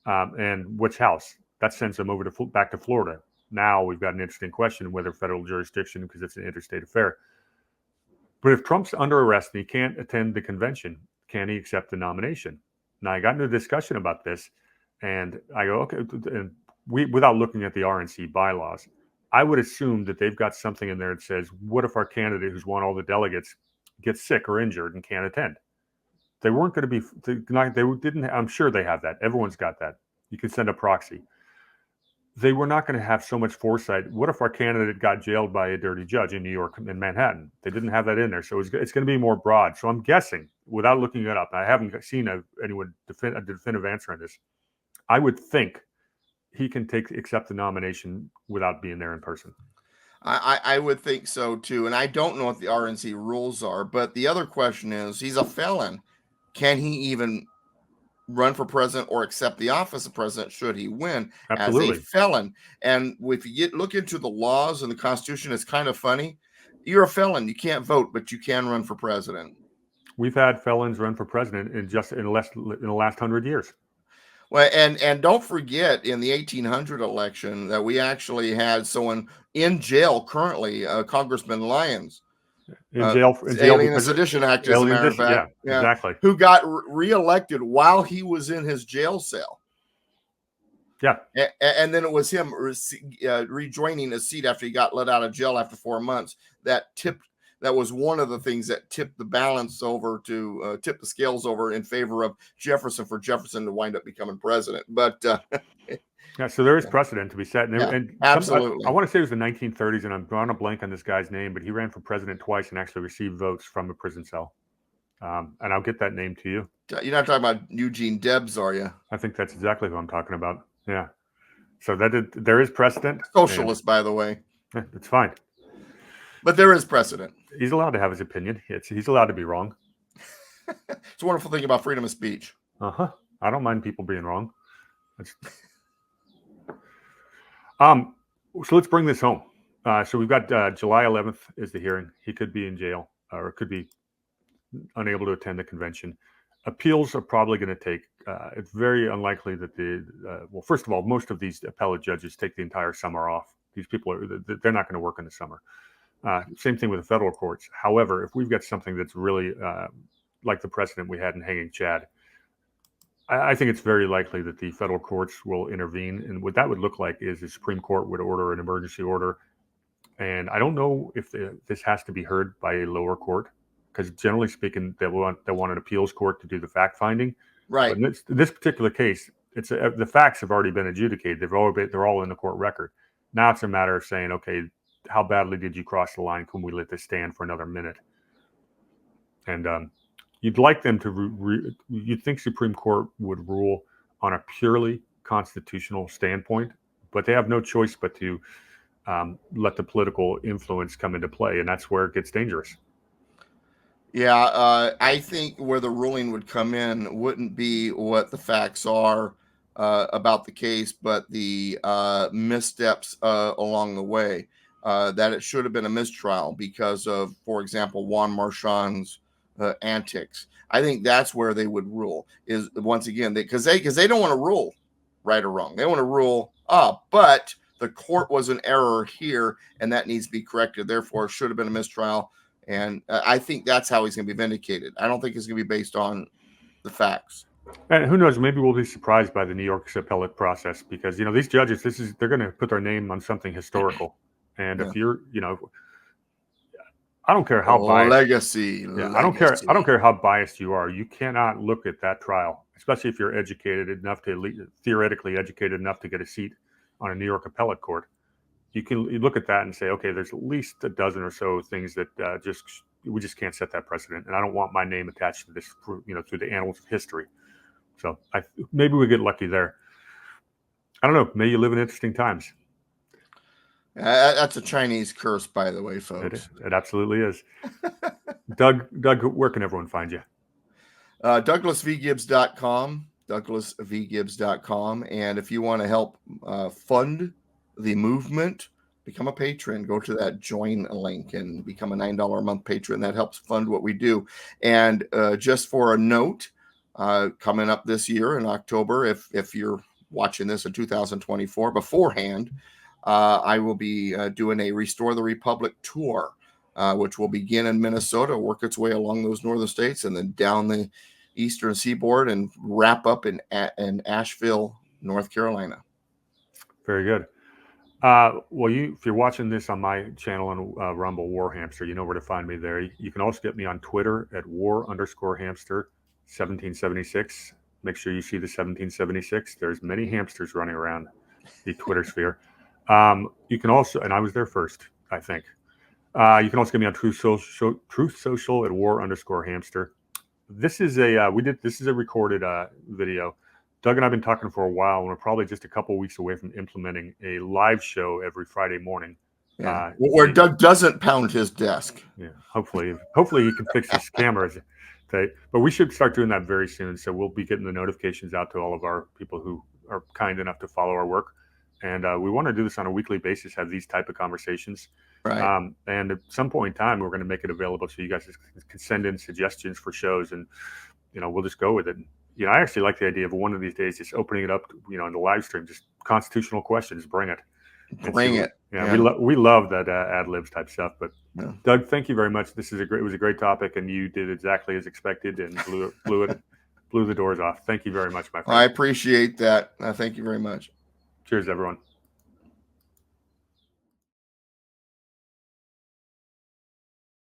A: And which house? That sends him over back to Florida. Now we've got an interesting question whether federal jurisdiction, because it's an interstate affair. But if Trump's under arrest and he can't attend the convention, can he accept the nomination? Now, I got into a discussion about this, and I go, okay, and without looking at the RNC bylaws, I would assume that they've got something in there that says, what if our candidate who's won all the delegates gets sick or injured and can't attend? They weren't going to be, I'm sure they have that. Everyone's got that. You can send a proxy. They were not going to have so much foresight. What if our candidate got jailed by a dirty judge in New York, in Manhattan? They didn't have that in there. So it's going to be more broad. So I'm guessing, without looking it up, I haven't seen a definitive answer on this. I would think he can accept the nomination without being there in person.
B: I would think so too. And I don't know what the RNC rules are, but the other question is, he's a felon. Can he even run for president or accept the office of president should he win? Absolutely. As a felon? And if you look into the laws and the Constitution, it's kind of funny. You're a felon. You can't vote, but you can run for president.
A: We've had felons run for president in the last 100 years.
B: Well, and don't forget, in the 1800 election that we actually had someone in jail currently, Congressman Lyons,
A: in jail
B: Alien and Sedition Act, as a matter of fact,
A: exactly,
B: who got reelected while he was in his jail cell.
A: Yeah,
B: and then it was him rejoining his seat after he got let out of jail after 4 months. That was one of the things that tipped the balance over to tip the scales over in favor of Jefferson, for Jefferson to wind up becoming president. But
A: yeah, so there is precedent to be set. And
B: absolutely.
A: I want to say it was the 1930s, and I'm drawing a blank on this guy's name, but he ran for president twice and actually received votes from a prison cell. And I'll get that name to you.
B: You're not talking about Eugene Debs, are you?
A: I think that's exactly who I'm talking about. Yeah. So there is precedent.
B: Socialist, by the way.
A: It's fine.
B: But there is precedent.
A: He's allowed to have his opinion. He's allowed to be wrong.
B: It's a wonderful thing about freedom of speech.
A: I don't mind people being wrong. So let's bring this home. So we've got July 11th is the hearing. He could be in jail or could be unable to attend the convention. Appeals are probably going to take, it's very unlikely that well, first of all, most of these appellate judges take the entire summer off. These people they're not going to work in the summer. Same thing with the federal courts. However, if we've got something that's really like the precedent we had in hanging Chad, I think it's very likely that the federal courts will intervene. And what that would look like is the Supreme Court would order an emergency order. And I don't know if this has to be heard by a lower court, because generally speaking, they want an appeals court to do the fact finding.
B: Right.
A: But in this particular case, the facts have already been adjudicated. They're all in the court record. Now it's a matter of saying, okay, how badly did you cross the line? Can we let this stand for another minute? And you'd like them to, you'd think Supreme Court would rule on a purely constitutional standpoint, but they have no choice but to let the political influence come into play. And that's where it gets dangerous.
B: Yeah, I think where the ruling would come in wouldn't be what the facts are about the case, but the missteps along the way. That it should have been a mistrial because of, for example, Juan Marchand's antics. I think that's where they would rule, is once again, because they don't want to rule right or wrong. They want to rule, but the court was an error here, and that needs to be corrected. Therefore, it should have been a mistrial. And I think that's how he's going to be vindicated. I don't think it's going to be based on the facts.
A: And who knows? Maybe we'll be surprised by the New York's appellate process because these judges, they're going to put their name on something historical. And if you're, I don't care how biased.
B: Legacy.
A: I don't care. I don't care how biased you are. You cannot look at that trial, especially if you're educated enough theoretically educated enough to get a seat on a New York appellate court. You look at that and say, okay, there's at least a dozen or so things that we just can't set that precedent, and I don't want my name attached to this, through the annals of history. So maybe we get lucky there. I don't know. Maybe you live in interesting times.
B: That's a Chinese curse, by the way, folks.
A: It absolutely is. Doug, where can everyone find you?
B: DouglasVGibbs.com, DouglasVGibbs.com. And if you want to help fund the movement, become a patron. Go to that join link and become a $9 a month patron. That helps fund what we do. And just for a note, coming up this year in October, if you're watching this in 2024 beforehand, I will be doing a Restore the Republic tour, which will begin in Minnesota, work its way along those northern states, and then down the eastern seaboard and wrap up in Asheville, North Carolina.
A: Very good. Well, if you're watching this on my channel on Rumble, War Hamster, you know where to find me there. You can also get me on Twitter at war_hamster1776. Make sure you see the 1776. There's many hamsters running around the Twitter sphere. You can also, and I was there first, I think. You can also get me on Truth Social at war_hamster. This is a recorded video. Doug and I have been talking for a while, and we're probably just a couple of weeks away from implementing a live show every Friday morning.
B: Yeah. Where Doug doesn't pound his desk.
A: Yeah, hopefully he can fix his cameras. Okay, but we should start doing that very soon. So we'll be getting the notifications out to all of our people who are kind enough to follow our work. And we want to do this on a weekly basis, have these type of conversations.
B: Right.
A: And at some point in time, we're going to make it available so you guys can send in suggestions for shows, and we'll just go with it. I actually like the idea of one of these days just opening it up, in the live stream, just constitutional questions, bring it. Yeah. We love that ad libs type stuff. But Doug, thank you very much. It was a great topic, and you did exactly as expected and blew the doors off. Thank you very much, my friend.
B: I appreciate that. Thank you very much.
A: Cheers, everyone.